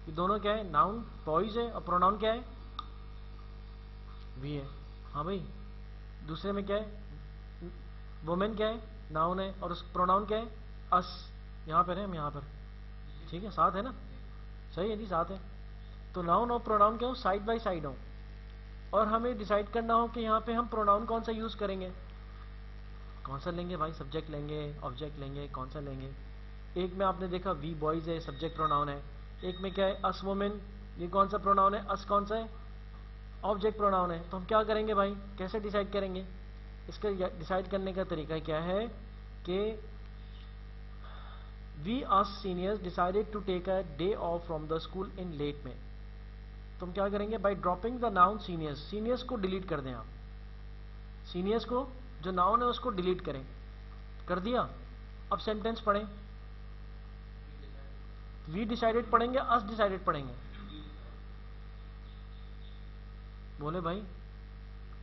ये दोनों क्या है? नाउन बॉयज है, और प्रोनाउन क्या है? वी है। हाँ भाई, दूसरे में क्या है? वुमेन क्या है? नाउन है, और उस प्रोनाउन क्या है? अस। यहां पर है, हम यहां पर। ठीक है, साथ है ना? सही है जी, साथ है। तो नाउन और प्रोनाउन क्या हो? साइड बाय साइड हो, और हमें डिसाइड करना हो कि यहाँ पे हम प्रोनाउन कौन सा यूज करेंगे। कौन सा लेंगे भाई? सब्जेक्ट लेंगे, ऑब्जेक्ट लेंगे, कौन सा लेंगे? एक में आपने देखा वी बॉयज है, सब्जेक्ट प्रोनाउन है। एक में क्या है? अस वुमेन, ये कौन सा प्रोनाउन है? अस कौन सा है? ऑब्जेक्ट प्रोनाउन है। तो हम क्या करेंगे भाई, कैसे डिसाइड करेंगे? इसका डिसाइड करने का तरीका क्या है कि we us seniors decided to take a day off from the school in late में। तो हम क्या करेंगे? By dropping the noun seniors, seniors को डिलीट कर दें आप, सीनियर्स को जो नाउन है उसको डिलीट करें। कर दिया? अब सेंटेंस पढ़ें। वी डिसाइडेड पढ़ेंगे, अस डिसाइडेड पढ़ेंगे? बोले भाई,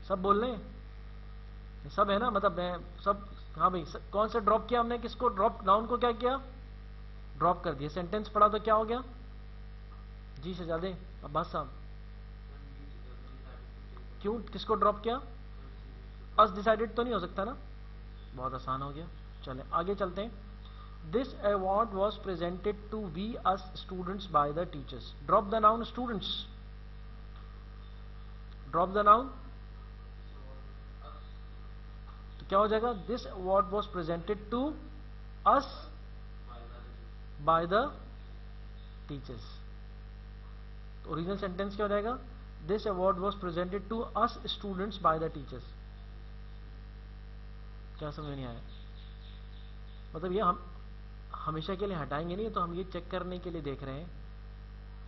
सब बोल रहे हैं? सब है ना? मतलब मैं सब, हाँ भाई कौन सा ड्रॉप किया हमने? किसको ड्रॉप? नाउन को क्या किया? ड्रॉप कर दिया। सेंटेंस पढ़ा तो क्या हो गया? जी शहजादे अब्बास साहब, क्यों, किसको ड्रॉप किया? अस डिसाइडेड तो नहीं हो सकता ना? बहुत आसान हो गया। चले आगे चलते हैं। This award was presented to we us students by the teachers. Drop the noun students, drop the noun, तो क्या हो जाएगा? This award was presented to us by the teachers. तो ओरिजिनल सेंटेंस क्या हो जाएगा? This award was presented to us students by the teachers. क्या समझ नहीं आया? मतलब ये हम हमेशा के लिए हटाएंगे नहीं, तो हम ये चेक करने के लिए देख रहे हैं,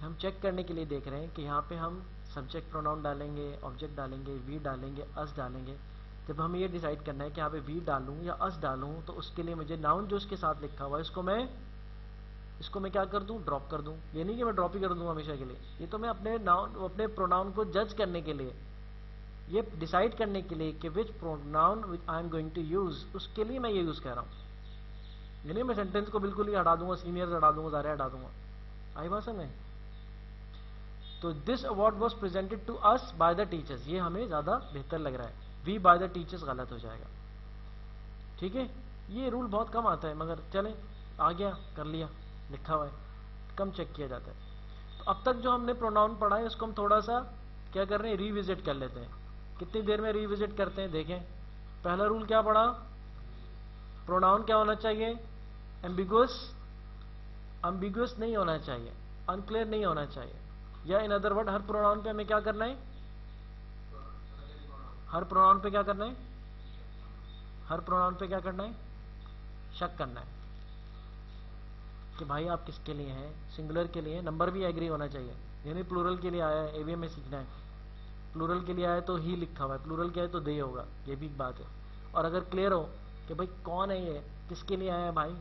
हम चेक करने के लिए देख रहे हैं कि यहाँ पे हम सब्जेक्ट प्रोनाउन डालेंगे, ऑब्जेक्ट डालेंगे, वी डालेंगे, अस डालेंगे। जब हमें ये डिसाइड करना है कि यहाँ पे वी डालूं या अस डालूं, तो उसके लिए मुझे नाउन जो उसके साथ लिखा हुआ है इसको मैं क्या कर दूं? ड्रॉप कर दूं। ये नहीं कि मैं ड्रॉप ही कर दूं हमेशा के लिए, ये तो मैं अपने नाउन, अपने प्रोनाउन को जज करने के लिए, ये डिसाइड करने के लिए कि which pronoun which I am going to use, उसके लिए मैं ये यूज कर रहा हूं। ये नहीं मैं सेंटेंस को बिल्कुल ही हटा दूंगा, सीनियर्स हटा दूंगा, सारे हटा दूंगा। आई बात समझ? तो this award was presented to us by the teachers, ये हमें ज्यादा बेहतर लग रहा है। वी बाय द टीचर्स गलत हो जाएगा। ठीक है, ये रूल बहुत कम आता है, मगर चले आ गया, कर लिया, लिखा हुआ है, कम चेक किया जाता है। तो अब तक जो हमने प्रोनाउन पढ़ा है उसको हम थोड़ा सा क्या कर रहे हैं? रिविजिट कर लेते हैं। कितनी देर में रिविजिट करते हैं? देखें, पहला रूल क्या पढ़ा? प्रोनाउन क्या होना चाहिए? एम्बिगुअस, एम्बिगुअस नहीं होना चाहिए, अनक्लियर नहीं होना चाहिए, या in other word her pronoun पे हमें क्या करना है? हर प्रोनाउन पे क्या करना है? हर प्रोनाउन पे क्या करना है? शक करना है कि भाई आप किसके लिए हैं, सिंगुलर के लिए। नंबर भी एग्री होना चाहिए, यानी प्लूरल के लिए आया है, एवीएम में सीखना है। प्लूरल के लिए आया है तो ही लिखा हुआ है, प्लूरल के आया तो दे होगा, ये भी एक बात है। और अगर क्लियर हो कि भाई कौन है ये, किसके लिए आया है भाई,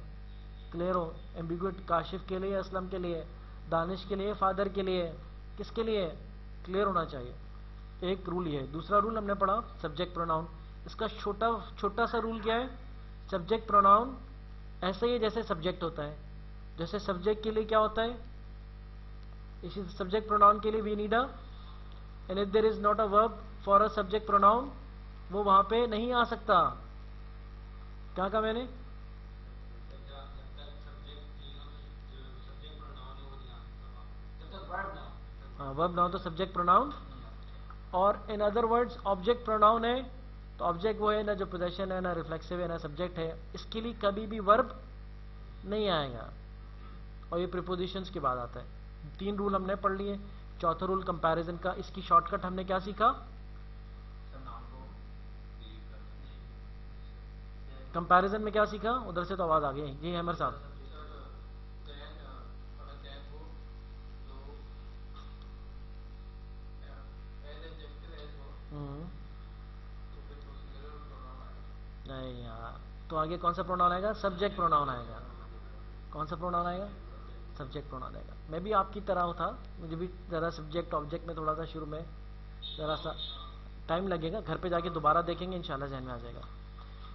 क्लियर हो, एम्बिगुएट, काशिफ के लिए, असलम के लिए, दानिश के लिए, फादर के लिए, किसके लिए, क्लियर होना चाहिए। एक रूल ये है। दूसरा रूल हमने पढ़ा सब्जेक्ट प्रोनाउन। इसका छोटा सा रूल क्या है? सब्जेक्ट प्रोनाउन ऐसे ही जैसे सब्जेक्ट होता है, जैसे सब्जेक्ट के लिए क्या होता है, इसी सब्जेक्ट प्रोनाउन के लिए we need a, and if there is not a verb for a subject pronoun, वो वहां पे नहीं आ सकता। क्या कहा मैंने? हाँ, वर्ब ना हो तो सब्जेक्ट प्रोनाउन। और in other words object pronoun है तो ऑब्जेक्ट वो है ना जो पोजेशन है, ना रिफ्लेक्सिव है, ना सब्जेक्ट है, इसके लिए कभी भी वर्ब नहीं आएगा। और ये प्रीपोजिशंस की बात आता है। 3 रूल हमने पढ़ लिए। चौथा रूल कंपैरिजन का, इसकी शॉर्टकट हमने क्या सीखा? कंपैरिजन में क्या सीखा? उधर से तो आवाज आ गई जी हैमर साहब। नहीं यार, तो आगे कौन सा प्रोनाउन आएगा? सब्जेक्ट प्रोनाउन आएगा। कौन सा प्रोनाउन आएगा? सब्जेक्ट प्रोनाउन आएगा। मैं भी आपकी तरह था, मुझे भी जरा सब्जेक्ट ऑब्जेक्ट में थोड़ा सा शुरू में जरा सा टाइम लगेगा, घर पे जाके दोबारा देखेंगे, इंशाल्लाह जहन में आ जाएगा।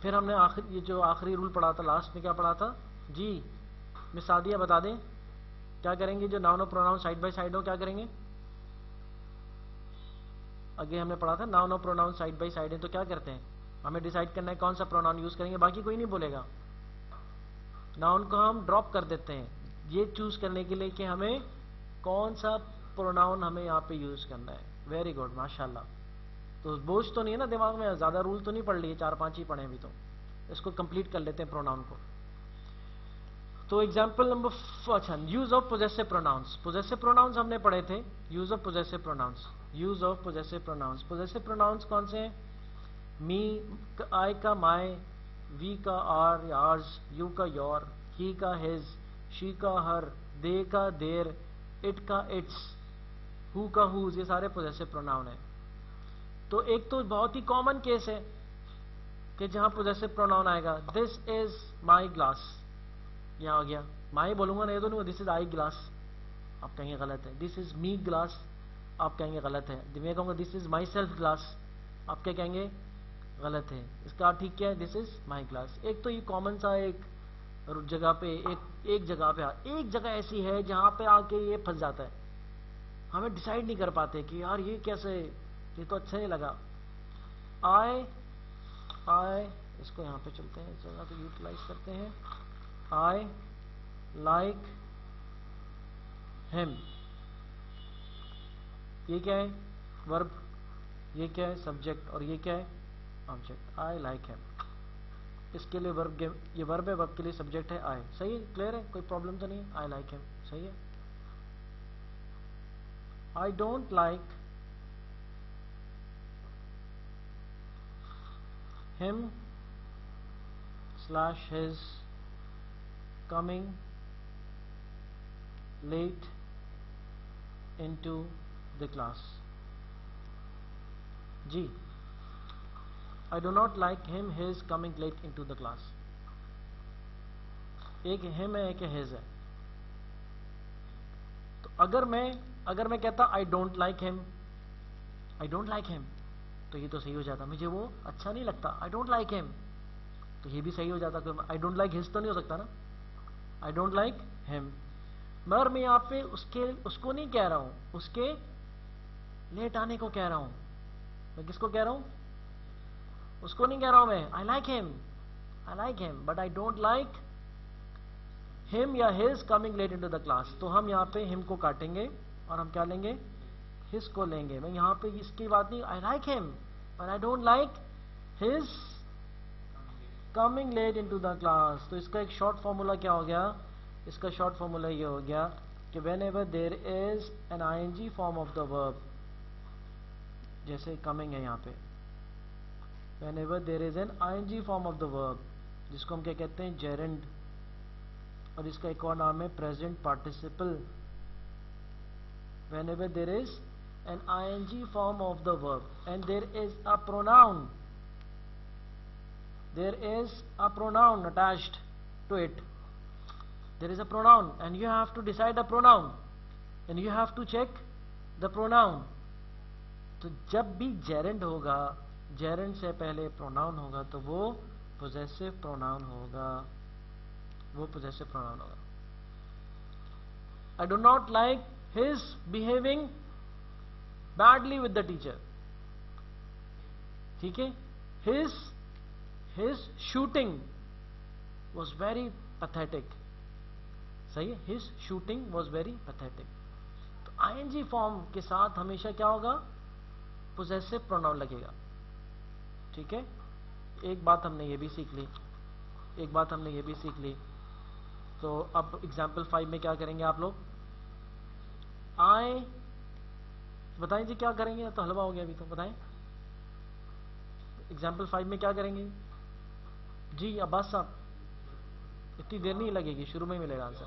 फिर हमने ये जो आखिरी रूल पढ़ा था, लास्ट में क्या पढ़ा था जी? मिस सादिया बता दें क्या करेंगे? जो नाउन और प्रोनाउन साइड बाय साइड हो, क्या करेंगे? आगे हमने पढ़ा था नाउन और प्रोनाउन साइड बाय साइड है तो क्या करते हैं? हमें डिसाइड करना है कौन सा प्रोनाउन यूज करेंगे, बाकी कोई नहीं बोलेगा। नाउन को हम ड्रॉप कर देते हैं, ये चूज करने के लिए कि हमें कौन सा प्रोनाउन हमें यहाँ पे यूज करना है। वेरी गुड, माशाल्लाह। तो बोझ तो नहीं है ना दिमाग में, ज्यादा रूल तो नहीं पढ़ लिए, 4-5 ही पढ़े अभी तो। इसको कंप्लीट कर लेते हैं प्रोनाउन को। तो एग्जाम्पल नंबर अच्छा, use of possessive pronouns. Possessive pronouns हमने पढ़े थे, use of possessive pronouns, use of possessive pronouns. Possessive pronouns कौन से हैं? मी, आई का माय, वी का आर या आर्स, यू का योर, ही का हिज, शी का हर, दे का देर, इट का इट्स, हु का हुज, ये सारे पोजेसिव प्रोनाउन है। तो एक तो बहुत ही कॉमन केस है कि जहां पोजेसिव प्रोनाउन आएगा, दिस इज माई ग्लास, यहां आ गया, माई बोलूंगा नहीं तो नहीं, दिस इज आई ग्लास, आप कहेंगे गलत है। दिस इज मी ग्लास, आप कहेंगे गलत है। मैं कहूंगा this is my self glass, आप क्या कहेंगे? गलत है। इसका ठीक क्या है? This is my glass. एक तो ये कॉमन सा एक जगह पे, एक जगह पे, एक जगह ऐसी है जहां पे आके ये फंस जाता है, हमें डिसाइड नहीं कर पाते कि यार ये कैसे, ये तो अच्छा नहीं लगा। आई इसको यहां पे चलते हैं, इस जगह पे यूटिलाइज करते हैं। आई लाइक हिम, ये क्या है? वर्ब। ये क्या है? सब्जेक्ट। और ये क्या है? ऑब्जेक्ट। आई लाइक हिम, इसके लिए वर्ब, ये वर्ब है, वर्ब के लिए सब्जेक्ट है आई। सही है? क्लियर है? कोई प्रॉब्लम तो नहीं है? आई लाइक हिम सही है। I don't like him / his coming late into the class। जी, I do not like him his coming late into the class। एक him है, एक his है। तो अगर मैं कहता I don't like him, तो ये तो सही हो जाता, मुझे वो अच्छा नहीं लगता, I don't like him, तो ये भी सही हो जाता। I don't like his तो नहीं हो सकता ना, I don't like him। मगर मैं यहाँ पे उसको नहीं कह रहा हूं, उसके लेट आने को कह रहा हूं। मैं किसको कह रहा हूं? उसको नहीं कह रहा हूं मैं। I like him but I don't like him या his coming late into the class। तो हम यहाँ पे him को काटेंगे और हम क्या लेंगे? his को लेंगे। मैं यहाँ पे इसकी बात नहीं, I like him but I don't like his coming late into the class। तो इसका एक शॉर्ट फॉर्मूला क्या हो गया? इसका शॉर्ट फॉर्मूला ये हो गया कि whenever there is an ing form of the verb, जैसे coming है यहाँ पे, whenever there is an ing form of the verb, जिसको हम क्या कहते हैं? gerund, और इसका एक और नाम है present participle। whenever there is an ing form of the verb and there is a pronoun, attached to it, there is a pronoun and you have to decide a pronoun and you have to check the pronoun। तो जब भी gerund होगा, gerund से पहले pronoun होगा, तो वो possessive pronoun होगा, I do not like his behaving badly with the teacher। ठीक है? his shooting was very pathetic। सही है? his shooting was very pathetic। तो ing फॉर्म के साथ हमेशा क्या होगा? पोजेसिव प्रोनाउन लगेगा। ठीक है? एक बात हमने ये भी सीख ली। तो अब एग्जाम्पल 5 में क्या करेंगे आप लोग? बताएं जी क्या करेंगे? तो हलवा हो गया अभी, तो बताएं एग्जाम्पल 5 में क्या करेंगे जी? अब्बास साहब, इतनी देर नहीं लगेगी, शुरू में ही मिलेगा आंसर।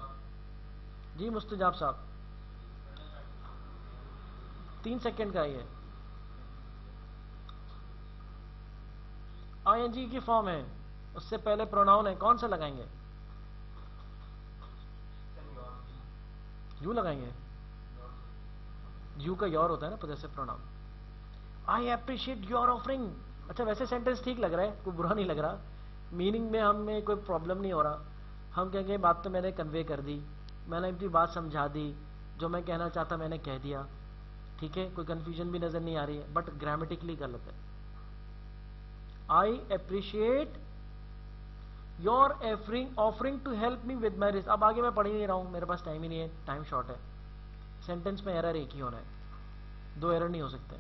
जी मुस्तजाब साहब, 3 सेकंड का ही है। ing की फॉर्म है, उससे पहले प्रोनाउन है, कौन सा लगाएंगे? यू लगाएंगे। यू का योर होता है ना possessive pronoun. I appreciate your offering. अच्छा, वैसे सेंटेंस ठीक लग रहा है, कोई बुरा नहीं लग रहा, मीनिंग में हमें कोई प्रॉब्लम नहीं हो रहा। हम कहेंगे बात तो मैंने कन्वे कर दी, मैंने अपनी बात समझा दी, जो मैं कहना चाहता मैंने कह दिया। ठीक है? कोई कंफ्यूजन भी नजर नहीं आ रही है, बट ग्रामेटिकली गलत है। I appreciate your offering to help me with my risk. अब आगे मैं पढ़ ही नहीं रहा हूं, मेरे पास टाइम ही नहीं है, टाइम शॉर्ट है। सेंटेंस में एरर एक ही होना है, 2 एरर नहीं हो सकते,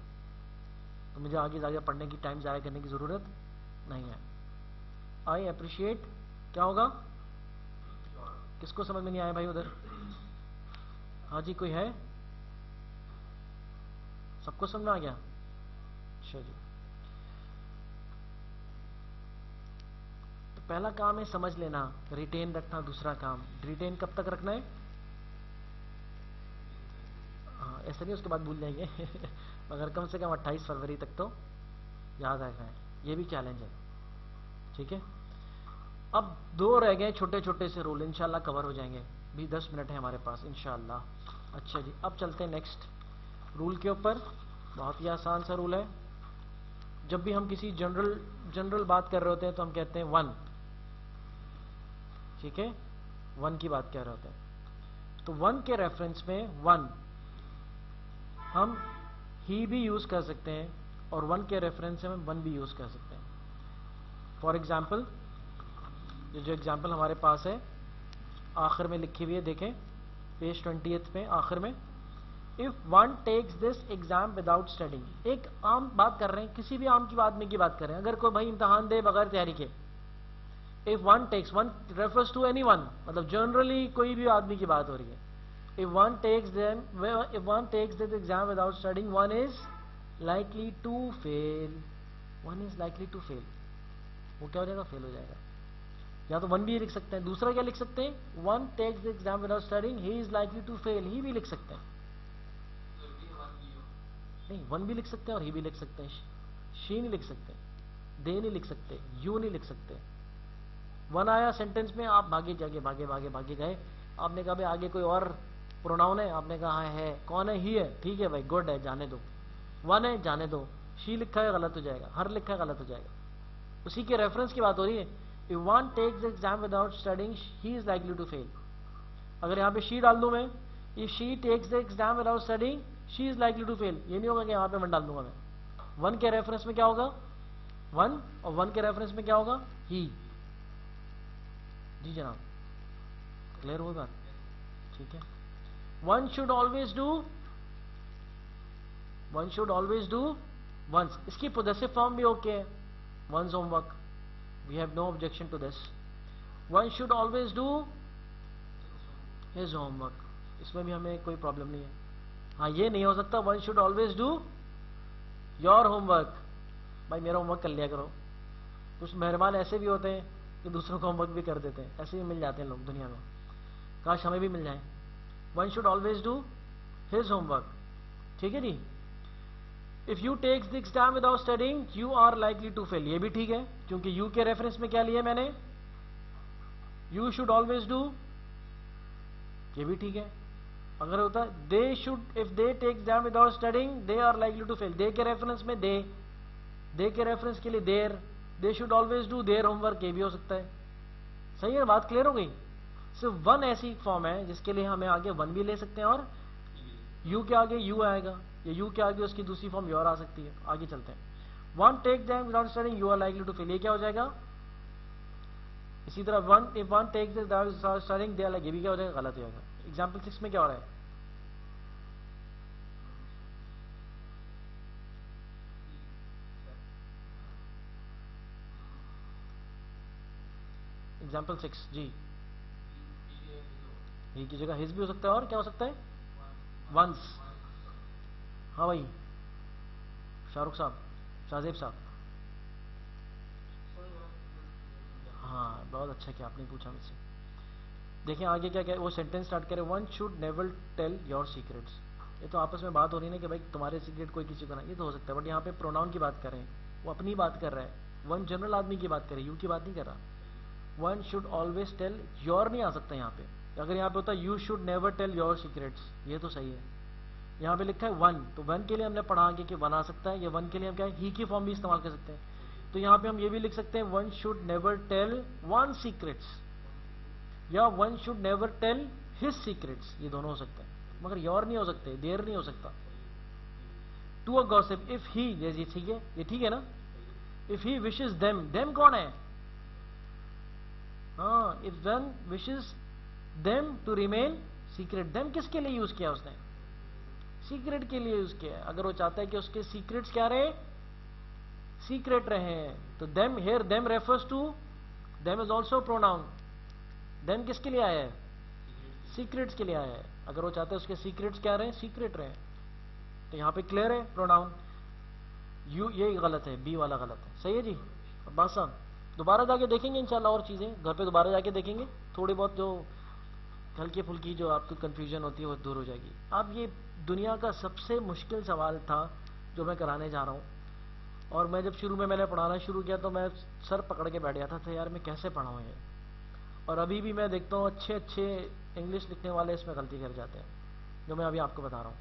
तो मुझे आगे जाके पढ़ने की टाइम जाया करने की जरूरत नहीं है। आई अप्रिशिएट क्या होगा? किसको समझ में नहीं आया भाई उधर? हाँ जी, कोई है? सबको समझ में आ गया? अच्छा जी। तो पहला काम है समझ लेना, रिटेन रखना। दूसरा काम, रिटेन कब तक रखना है? हाँ, ऐसा नहीं उसके बाद भूल जाएंगे मगर कम से कम 28 फरवरी तक तो याद रखना है, ये भी चैलेंज है। ठीक है, अब 2 रह गए छोटे छोटे से रूल, इंशाल्लाह कवर हो जाएंगे। भी 10 मिनट है हमारे पास इंशाल्लाह। अच्छा जी, अब चलते हैं नेक्स्ट रूल के ऊपर। बहुत ही आसान सा रूल है। जब भी हम किसी जनरल बात कर रहे होते हैं तो हम कहते हैं 1। ठीक है, 1 की बात कर रहे होते हैं तो 1 के रेफरेंस में 1 हम ही भी यूज कर सकते हैं और 1 के रेफरेंस में 1 भी यूज कर सकते हैं। फॉर एग्जाम्पल, ये जो एग्जाम्पल हमारे पास है आखिर में लिखी हुई है, देखें पेज 20 में आखिर में, if one takes this exam without studying. एक आम बात कर रहे हैं, किसी भी आम की आदमी की बात कर रहे हैं। अगर कोई भाई इम्तहान दे बगैर तैयारी के, if one takes, one refers to any one, मतलब जनरली कोई भी आदमी की बात हो रही है। If one takes this exam without studying, one is likely to fail. One is likely to fail, वो क्या हो जाएगा? फेल हो जाएगा। या तो 1 भी लिख सकते हैं। दूसरा क्या लिख सकते हैं? One takes the exam without studying, he is likely to fail. He भी लिख सकते हैं। नहीं, 1 भी लिख सकते हैं और ही भी लिख सकते हैं। शी नहीं लिख सकते, दे नहीं लिख सकते, यू नहीं लिख सकते। 1 आया सेंटेंस में, आप भागे जागे भागे भागे भागे गए। आपने कहा भाई आगे कोई और प्रोनाउन है? आपने कहा है। कौन है? ही है। ठीक है भाई, गुड है, जाने दो। 1 है, जाने दो। शी लिखा है, गलत हो जाएगा। हर लिखा है, गलत हो जाएगा। उसी के रेफरेंस की बात हो रही है। If one takes the exam without studying, he is likely to fail. अगर यहाँ पे शी डाल दूं मैं, if she takes the exam without studying, she is likely to fail, ये नहीं होगा कि यहाँ पे 1 डाल दूंगा मैं। 1 के रेफरेंस में क्या होगा? 1, और 1 के रेफरेंस में क्या होगा? ही। जी जनाब, क्लियर हुई बात? ठीक है। One should always do one's. इसकी पोजेसिव फॉर्म भी ओके है, one's homework, we have no objection to this. One should always do his homework, इसमें भी हमें कोई प्रॉब्लम नहीं है। हाँ, ये नहीं हो सकता one should always do your homework. भाई मेरा होमवर्क कर लिया करो। कुछ मेहरबान ऐसे भी होते हैं कि दूसरों का होमवर्क भी कर देते हैं, ऐसे भी मिल जाते हैं लोग दुनिया में, काश हमें भी मिल जाए। One should always do his homework. ठीक है जी। If you takes the exam without studying, you are likely to fail, ये भी ठीक है, क्योंकि यू के रेफरेंस में क्या लिया मैंने? यू शुड ऑलवेज डू, ये भी ठीक है। अगर होता they should, if they take exam without studying, they are likely to fail, they के रेफरेंस में दे के रेफरेंस के लिए their, they should always do their homework, ये भी हो सकता है। सही है, बात क्लियर हो गई? सिर्फ 1 ऐसी फॉर्म है जिसके लिए हमें आगे 1 भी ले सकते हैं और यू के आगे यू आएगा, या यू के आगे उसकी दूसरी फॉर्म योर आ सकती है। आगे चलते हैं। One take exam without studying, you are likely to fail, ये क्या हो जाएगा? इसी तरह if one takes without studying, they are like, ये भी क्या हो जाएगा? गलत हो जाएगा। एग्जाम्पल 6 में क्या हो रहा है? एग्जाम्पल 6 जी, ही की जगह हिज भी हो सकता है, और क्या हो सकता है? वंस। हाँ भाई शाहरुख साहब, शाहजेब साहब, हाँ बहुत अच्छा कि आपने पूछा मुझसे। देखें आगे क्या क्या वो सेंटेंस स्टार्ट करे, one should never tell your secrets. ये तो आपस में बात हो रही है ना कि भाई तुम्हारे सीक्रेट कोई किसी को ना, ये तो हो सकता है, बट यहाँ पे प्रोनाउन की बात कर रहे हैं, वो अपनी बात कर रहा है। वन जनरल आदमी की बात करे, यू की बात नहीं कर रहा। One should always tell, your नहीं आ सकता यहाँ पे। अगर यहाँ पे होता you should never tell your secrets, ये तो सही है। यहाँ पे लिखा है 1, तो 1 के लिए हमने पढ़ा आगे कि 1 आ सकता है, या 1 के लिए हम क्या है, ही की फॉर्म भी इस्तेमाल कर सकते हैं। तो यहाँ पे हम ये भी लिख सकते हैं one should never tell one secrets, या one should never tell his secrets, ये दोनों हो सकते हैं, मगर योर नहीं हो सकते, देयर नहीं हो सकता। To a gossip, if he, ये ठीक है, ये ठीक है ना? If he wishes them, them कौन है? हाँ, if one wishes them to remain secret, them किसके लिए यूज किया उसने? सीक्रेट के लिए यूज किया है। अगर वो चाहता है कि उसके सीक्रेट्स क्या रहे? सीक्रेट रहे, तो them, here them refers to, them is also pronoun. Them किसके लिए आया है? सीक्रेट्स के लिए आया है। अगर वो चाहते हैं उसके सीक्रेट्स क्या रहे, सीक्रेट रहे, तो यहाँ पे क्लियर है प्रोनाउन। यू ये गलत है, बी वाला गलत है। सही है जी। अब बात साहब दोबारा जाके देखेंगे इंशाल्लाह, और चीज़ें घर पे दोबारा जाके देखेंगे, थोड़ी बहुत जो हल्की फुल्की जो आपको कंफ्यूजन होती है वो दूर हो जाएगी। अब ये दुनिया का सबसे मुश्किल सवाल था जो मैं कराने जा रहा हूँ, और मैं जब शुरू में मैंने पढ़ाना शुरू किया तो मैं सर पकड़ के बैठ जाता था, यार मैं कैसे पढ़ाऊँ ये। और अभी भी मैं देखता हूँ अच्छे अच्छे इंग्लिश लिखने वाले इसमें गलती कर जाते हैं, जो मैं अभी आपको बता रहा हूँ।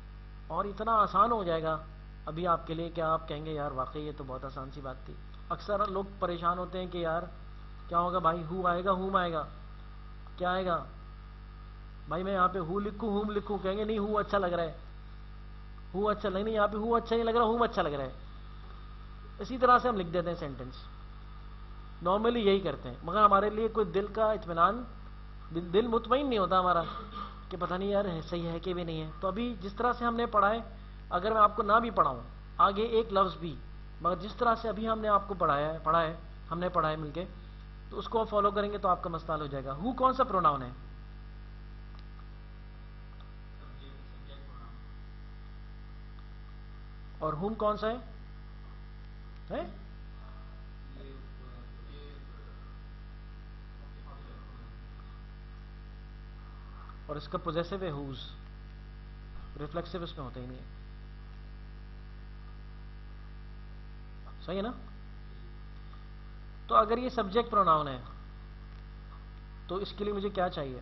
और इतना आसान हो जाएगा अभी आपके लिए, क्या आप कहेंगे यार वाकई ये तो बहुत आसान सी बात थी। अक्सर लोग परेशान होते हैं कि यार क्या होगा भाई, हु आएगा, हुम आएगा, क्या आएगा भाई। मैं यहाँ पे हु लिखूँ, हुम लिखूँ, कहेंगे नहीं हु अच्छा लग रहा है, हु अच्छा लग नहीं, यहाँ पे हु अच्छा नहीं लग रहा, हुम अच्छा लग रहा है। इसी तरह से हम लिख देते हैं सेंटेंस, नॉर्मली यही करते हैं, मगर हमारे लिए कोई दिल का इत्मीनान, दिल मुतमईन नहीं होता हमारा कि पता नहीं यार सही है कि भी नहीं है। तो अभी जिस तरह से हमने पढ़ा है, अगर मैं आपको ना भी पढ़ाऊँ आगे एक लफ्ज़ भी, मगर जिस तरह से अभी हमने आपको हमने पढ़ा है मिलके, तो उसको आप फॉलो करेंगे तो आपका मसला हल हो जाएगा। हु कौन सा प्रोनाउन है, और हुम कौन सा है? और इसका पोजेसिव है हुज, रिफ्लेक्सिव इसमें होता ही नहीं है। सही है ना। तो अगर ये सब्जेक्ट प्रोनाउन है तो इसके लिए मुझे क्या चाहिए,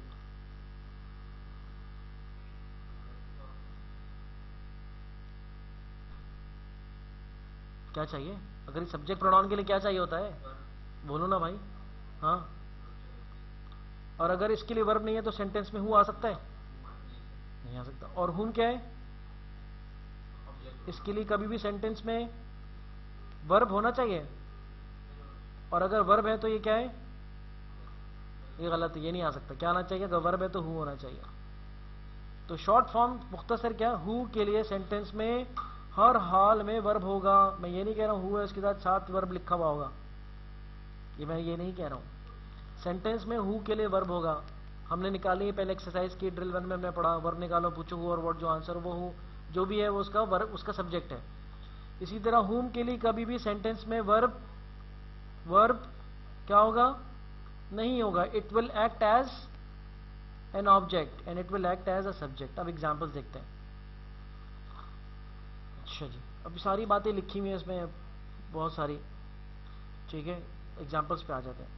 क्या चाहिए? अगर ये सब्जेक्ट प्रोनाउन के लिए क्या चाहिए होता है, बोलो ना भाई। हाँ, और अगर इसके लिए वर्ब नहीं है तो सेंटेंस में हु आ सकता है, नहीं आ सकता। और हुम क्या है, इसके लिए कभी भी सेंटेंस में वर्ब होना चाहिए, और अगर वर्ब है तो ये क्या है, ये गलत है, ये नहीं आ सकता। क्या आना चाहिए, अगर वर्ब है तो हु होना चाहिए। तो शॉर्ट फॉर्म मुख्तसर क्या, हु के लिए सेंटेंस में हर हाल में वर्ब होगा। मैं ये नहीं कह रहा हूं हु है उसके साथ वर्ब लिखा हुआ होगा, ये मैं ये नहीं कह रहा हूं। सेंटेंस में हु के लिए वर्ब होगा। हमने निकाली है पहले एक्सरसाइज की, ड्रिल 1 में हमने पढ़ा, वर्ब निकालो, पूछो हु और व्हाट, जो आंसर वो हु जो भी है वो उसका वर्ब, उसका सब्जेक्ट है। इसी तरह हुम के लिए कभी भी सेंटेंस में वर्ब क्या होगा, नहीं होगा। It will act as an object and it will act as a subject. अब एग्जांपल्स देखते हैं। अच्छा जी, अभी सारी बातें लिखी हुई है इसमें बहुत सारी, ठीक है। एग्जांपल्स पे आ जाते हैं।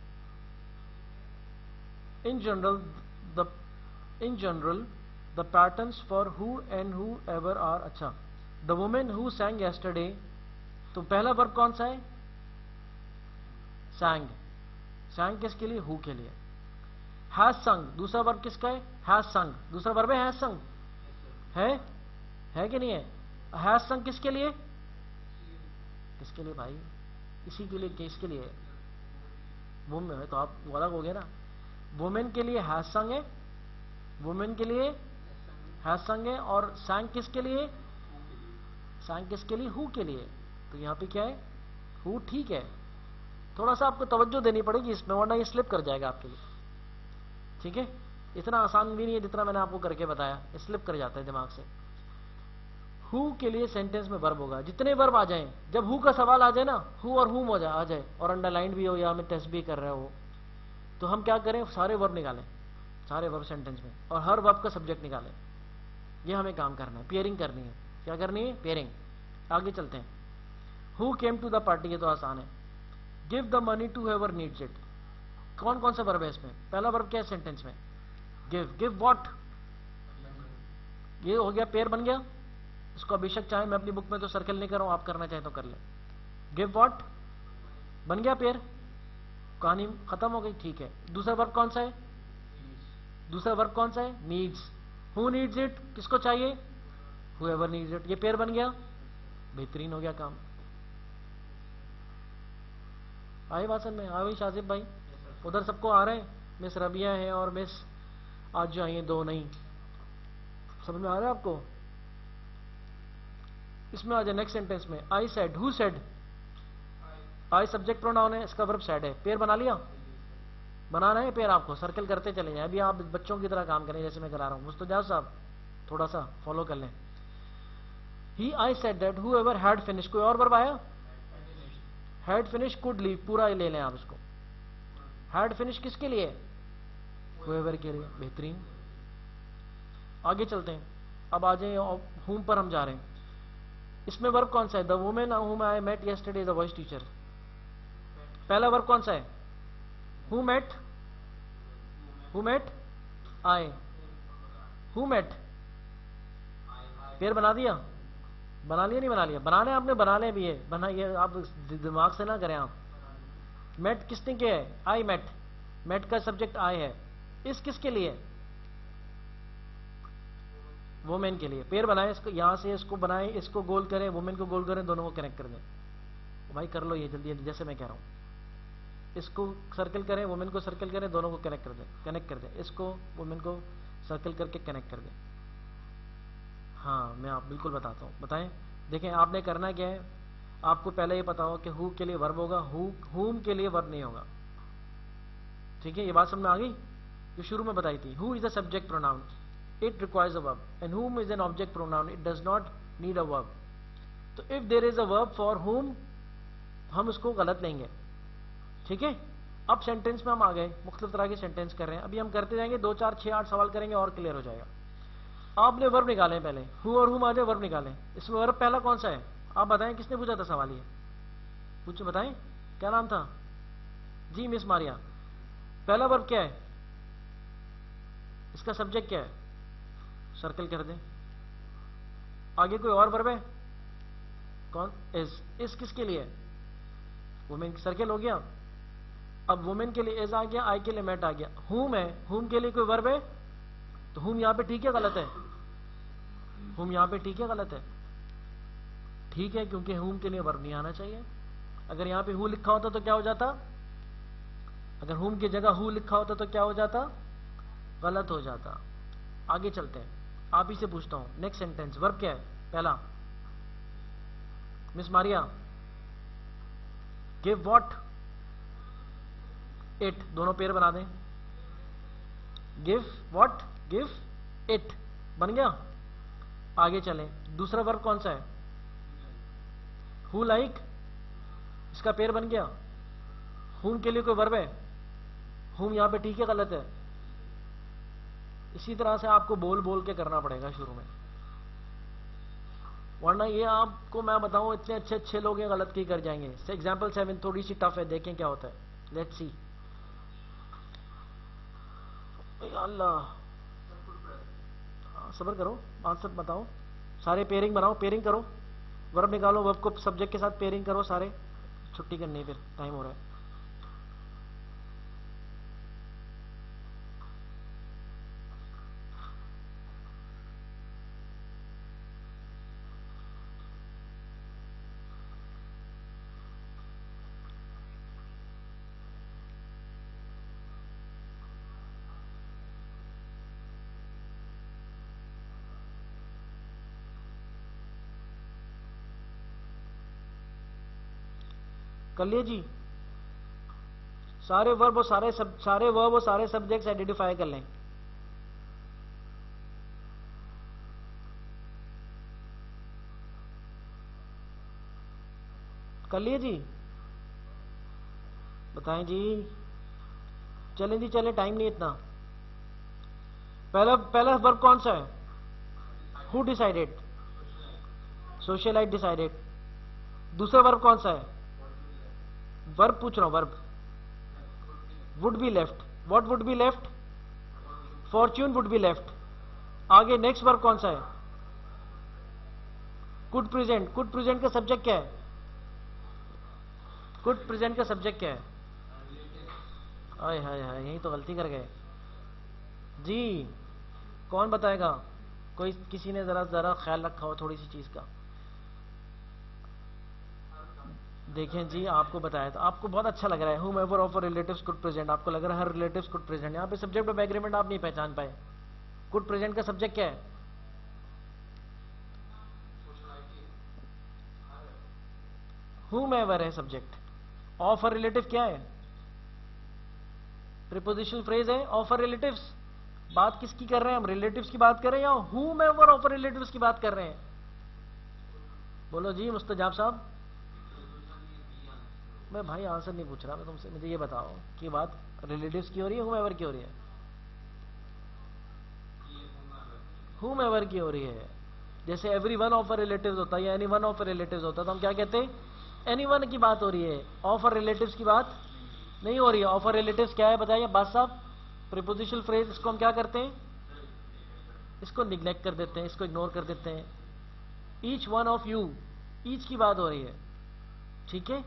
In general the patterns for who and whoever are. अच्छा, the women who sang yesterday, तो पहला वर्ब कौन सा है, सैंग। सैंग किसके लिए, हु के लिए। हैज संग, दूसरा वर्ब किसका है, हैज संग, दूसरा वर्ब है हैज संग, है कि नहीं है। हैज संग किसके लिए, किसके लिए भाई, इसी के लिए, किसके लिए, वुमेन है तो आप वो अलग हो गया ना। वुमेन के लिए हैज संग है, वुमेन के लिए हैज संग है, और सैंग किसके लिए, सैंग किसके लिए, हु के लिए। तो यहां पे क्या है, हु, ठीक है। थोड़ा सा आपको तवज्जो देनी पड़ेगी इसमें, वरना ये स्लिप कर जाएगा आपके लिए, ठीक है। इतना आसान भी नहीं है जितना मैंने आपको करके बताया, स्लिप कर जाता है दिमाग से। हु के लिए सेंटेंस में वर्ब होगा, जितने वर्ब आ जाएं, जब हु का सवाल आ जाए ना, हु और हुम आ जाए और अंडरलाइन भी हो या हमें टेस्ट भी कर रहे हो, तो हम क्या करें, सारे वर्ब निकालें, सारे वर्ब सेंटेंस में, और हर वर्ब का सब्जेक्ट निकालें। ये हमें काम करना है, पेयरिंग करनी है। क्या करनी है, पेयरिंग। आगे चलते हैं। Who came to the party, ये तो आसान है। Give the money to whoever needs it, कौन कौन सा वर्ब है इसमें, पहला वर्ब क्या है सेंटेंस में, गिव। गिव व्हाट, ये हो गया, पेयर बन गया। इसको बेशक चाहे मैं अपनी बुक में तो सर्कल नहीं कर रहा हूं, आप करना चाहे तो कर ले। गिव व्हाट बन गया पेयर, कहानी खत्म हो गई, ठीक है। दूसरा वर्ब कौन सा है, दूसरा वर्ब कौन सा है, नीड्स। हु नीड्स इट, किसको चाहिए, हुएवर नीड्स इट, ये पेयर बन गया, बेहतरीन हो गया काम। आए बात में, आ गई शाजिब भाई, उधर सबको आ रहे हैं, मिस रबिया है और मिस आज जो आई है दो, नहीं समझ में आ रहा है आपको। इसमें आ जाए नेक्स्ट सेंटेंस में, I said, who said, I subject pronoun है, इसका वर्ब सेड है, पेयर बना लिया, बनाना है पेयर, आपको सर्कल करते चले जाए। अभी आप बच्चों की तरह काम करें जैसे मैं करा रहा हूं। मुस्तजाब साहब थोड़ा सा फॉलो कर लें। He I said that whoever had finish, कोई और वर्ब आया? हैड फिनिश कुड लीव, पूरा ले लें आप इसको। हैड फिनिश किसके लिए? हूएवर के लिए। बेहतरीन, आगे चलते हैं। अब आ जाए हुम पर हम जा रहे हैं। इसमें वर्ब कौन सा है? The women whom I met yesterday the voice teacher. पहला वर्ब कौन सा है? Who met, who met I, who met. Pair बना दिया, बना लिया नहीं बना लिया? बनाने आपने बनाने भी है, बना ये आप दिमाग से ना करें आप। मेट किसने किया है? आई मेट, मेट का सब्जेक्ट आई है। इस किसके लिए? वुमेन के लिए। पेयर बनाए, इसको यहां से इसको बनाए, इसको गोल करें, वुमेन को गोल करें, दोनों को कनेक्ट कर दें। भाई कर लो ये जल्दी जल्दी, जैसे मैं कह रहा हूं। इसको सर्कल करें, वुमेन को सर्कल करें, दोनों को कनेक्ट कर दें, कनेक्ट कर दें। इसको वुमेन को सर्कल करके कनेक्ट कर दें। हाँ मैं आप बिल्कुल बताता हूं, बताएं। देखें आपने करना क्या है, आपको पहले ये पता हो कि हु के लिए वर्ब होगा, हुम के लिए वर्ब नहीं होगा। ठीक है, ये बात समझ में आ गई जो शुरू में बताई थी। Who is a subject pronoun, it requires a verb, and whom is an object pronoun, it does not need a verb. तो if there is a verb for whom, हम उसको गलत लेंगे। ठीक है, अब सेंटेंस में हम आ गए, मुख्तलिफ तरह के सेंटेंस कर रहे हैं। अभी हम करते जाएंगे, 2 4 6 8 सवाल करेंगे और क्लियर हो जाएगा। आपने वर्ब निकाले पहले, हु और हुम आ जाए, वर्ब निकालें। इसमें वर्ब पहला कौन सा है आप बताएं, किसने पूछा था सवाल? ये पूछो, बताएं क्या नाम था जी? मिस मारिया। पहला वर्ब क्या है? इसका सब्जेक्ट क्या है? सर्कल कर दें। आगे कोई और वर्ब है? कौन? इस किसके लिए? वुमेन, सर्कल हो गया। अब वुमेन के लिए इज आ गया, आई के लिए मेट आ गया। हुम है, हुम के लिए कोई वर्ब है? तो हुम यहां पे ठीक है गलत है? हुम यहां पे ठीक है गलत है? ठीक है, क्योंकि हुम के लिए वर्ब नहीं आना चाहिए। अगर यहां पे हु लिखा होता तो क्या हो जाता? अगर हुम की जगह हु लिखा होता तो क्या हो जाता? गलत हो जाता। आगे चलते हैं, आप ही से पूछता हूं। नेक्स्ट सेंटेंस वर्ब क्या है? पहला miss Maria, give what it, दोनों पेयर बना दें। गिव व्हाट, गिव इट बन गया। आगे चलें, दूसरा वर्ब कौन सा है? हु लाइक, इसका पेयर बन गया। हुम के लिए कोई वर्ब है? हुम यहां पे ठीक है गलत है? इसी तरह से आपको बोल बोल के करना पड़ेगा शुरू में, वरना ये आपको मैं बताऊं इतने अच्छे अच्छे लोग ये गलत की कर जाएंगे। एग्जाम्पल 7 थोड़ी सी टफ है, देखें क्या होता है। Let's see. अल्लाह, सब्र करो, आंसर बताओ। सारे पेयरिंग बनाओ, पेयरिंग करो, वर्ब निकालो, वर्ब को सब्जेक्ट के साथ पेयरिंग करो सारे। छुट्टी करनी है, फिर टाइम हो रहा है। कर लिए जी? सारे वर्ब और सारे वर्ब और सारे सब्जेक्ट्स आइडेंटिफाई कर लें। कर लिए जी? बताएं जी। चलें जी चलें, टाइम नहीं इतना। पहला वर्ब कौन सा है? Who decided, socialite decided. दूसरा वर्ब कौन सा है? वर्ब पूछ रहा हूं, verb. Would be left, what would be left? Fortune would be left. आगे नेक्स्ट वर्ब कौन सा है? कुड प्रेजेंट, कुड प्रेजेंट का सब्जेक्ट क्या है? कुड प्रेजेंट का सब्जेक्ट क्या है? हाय हाय हाय, यही तो गलती कर गए जी। कौन बताएगा? कोई किसी ने जरा जरा ख्याल रखा हो थोड़ी सी चीज का। देखें जी, आपको बताया था, आपको बहुत अच्छा लग रहा है। whomever of a relatives could present, आपको लग रहा है हर रिलेटिव्स could present। यहाँ पे सब्जेक्ट ऑफ एग्रीमेंट आप नहीं पहचान पाए। could present का सब्जेक्ट क्या है? whomever है सब्जेक्ट। ऑफ अ रिलेटिव क्या है? प्रीपोजिशनल फ्रेज है ऑफ अ रिलेटिव्स। बात किसकी कर रहे हैं हम, रिलेटिव्स की बात कर रहे हैं या whomever ऑफ अ रिलेटिव्स की बात कर रहे हैं? बोलो जी मुस्तजाब साहब। मैं भाई आंसर नहीं पूछ रहा, मैं तुमसे, मुझे ये बताओ कि बात रिलेटिव्स की हो रही है whomever की हो रही है? whomever की हो रही है। जैसे every one of a relatives होता है या any one of a relatives होता है तो हम क्या कहते हैं, एनी वन की बात हो रही है, ऑफ अ रिलेटिव्स की बात नहीं हो रही है। ऑफ अ रिलेटिव्स क्या है बताइए बात साहब? प्रीपोजिशनल फ्रेज, इसको हम क्या करते हैं, इसको निग्लेक्ट कर देते हैं, इसको इग्नोर कर देते हैं। Each one of you, each की बात हो रही है, ठीक है।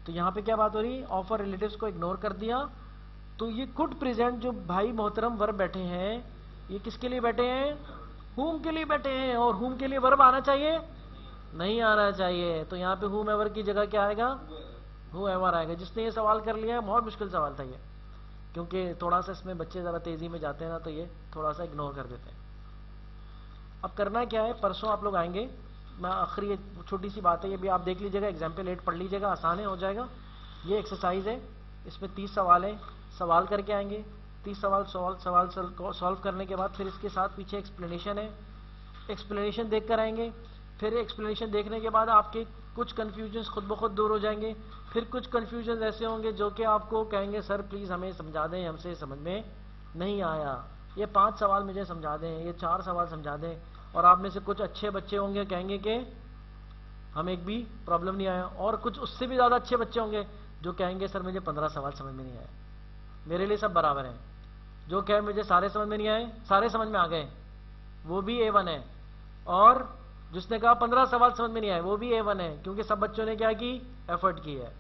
तो यहां पे क्या बात हो रही है, ऑफ अ रिलेटिव्स को इग्नोर कर दिया। तो ये कुड प्रेजेंट जो भाई मोहतरम वर्ब बैठे हैं, ये किसके लिए बैठे हैं, हुम के लिए बैठे हैं। और हुम के लिए वर्ब आना चाहिए, नहीं आना चाहिए। तो यहाँ पे हुम एवर की जगह क्या आएगा, हु एवर आएगा। जिसने ये सवाल कर लिया है, बहुत मुश्किल सवाल था ये, क्योंकि थोड़ा सा इसमें बच्चे ज़रा तेज़ी में जाते हैं ना, तो ये थोड़ा सा इग्नोर कर देते हैं। अब करना क्या है, परसों आप लोग आएंगे, मैं आखिरी एक छोटी सी बात है, ये भी आप देख लीजिएगा, एग्जाम्पल 8 पढ़ लीजिएगा, आसान है, हो जाएगा। ये एक्सरसाइज है, इसमें 30 सवाल है, सवाल करके आएंगे। 30 सवाल सॉल्व करने के बाद फिर इसके साथ पीछे एक्सप्लेनेशन है, एक्सप्लेनेशन देख कर आएंगे। फिर एक्सप्लेनेशन देखने के बाद आपके कुछ कन्फ्यूजन्स खुद ब खुद दूर हो जाएंगे। फिर कुछ कन्फ्यूजन ऐसे होंगे जो कि आपको कहेंगे सर प्लीज़ हमें समझा दें, हमसे समझ में नहीं आया, ये 5 सवाल मुझे समझा दें, ये 4 सवाल समझा दें। और आप में से कुछ अच्छे बच्चे होंगे कहेंगे कि हम एक भी प्रॉब्लम नहीं आया, और कुछ उससे भी ज़्यादा अच्छे बच्चे होंगे जो कहेंगे सर मुझे 15 सवाल समझ में नहीं आए। मेरे लिए सब बराबर हैं, जो कहे मुझे सारे समझ में नहीं आए, सारे समझ में आ गए, वो भी A1 है। और जिसने कहा 15 सवाल समझ में नहीं आए, वो भी A1 है, क्योंकि सब बच्चों ने क्या की, एफर्ट की है,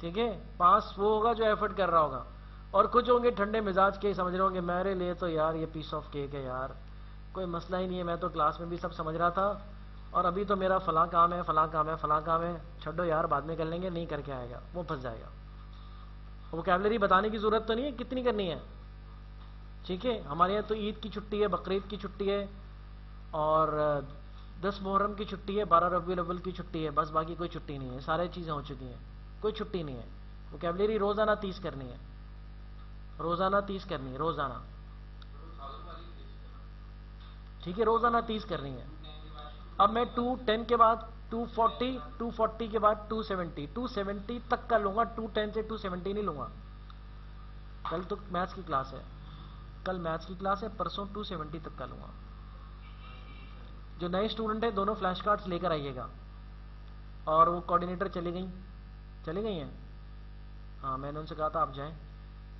ठीक है। पास वो होगा जो एफर्ट कर रहा होगा। और कुछ होंगे ठंडे मिजाज के, समझ रहे होंगे मेरे लिए तो यार ये पीस ऑफ केक है यार, कोई मसला ही नहीं है, मैं तो क्लास में भी सब समझ रहा था, और अभी तो मेरा फला काम है, फला काम है, फला काम है, छोड़ो यार बाद में कर लेंगे, नहीं करके आएगा, वो फंस जाएगा। वोकैबुलरी बताने की जरूरत तो नहीं है, कितनी करनी है, ठीक है। हमारे यहाँ तो ईद की छुट्टी है, बकरीद की छुट्टी है, और 10 मुहर्रम की छुट्टी है, 12 रबीउल अव्वल की छुट्टी है, बस बाकी कोई छुट्टी नहीं है, सारी चीज़ें हो चुकी हैं, कोई छुट्टी नहीं है। वोकैबुलरी रोज़ाना 30 करनी है, रोज़ाना 30 करनी है, रोज़ाना, ठीक है, रोज़ाना 30 करनी है। अब मैं 210 के बाद 240, 240 के बाद 270, 270 तक का लूंगा, 210 से 270 नहीं लूंगा। कल तो मैथ्स की क्लास है, कल मैथ्स की क्लास है, परसों 270 तक का लूंगा। जो नए स्टूडेंट है दोनों फ्लैश कार्ड्स लेकर आइएगा। और वो कोऑर्डिनेटर चली गई हैं, हाँ मैंने उनसे कहा था आप जाएं।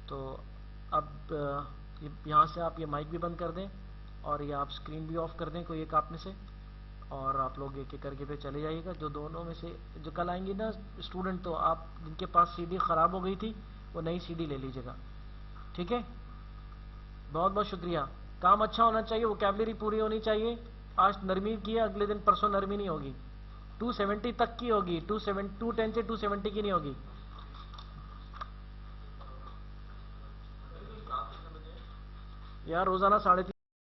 तो अब यहाँ से आप ये माइक भी बंद कर दें और ये आप स्क्रीन भी ऑफ कर दें, कोई एक आप में से, और आप लोग एक एक करके पे चले जाइएगा। जो दोनों में से जो कल आएंगे ना स्टूडेंट, तो आप जिनके पास सीडी ख़राब हो गई थी वो नई सीडी ले लीजिएगा, ठीक है। बहुत बहुत शुक्रिया। काम अच्छा होना चाहिए, वोकैबुलरी पूरी होनी चाहिए। आज नरमी की है, अगले दिन परसों नरमी नहीं होगी, 270 तक की होगी, 210 से 270 की नहीं होगी। यार रोज़ाना 3:30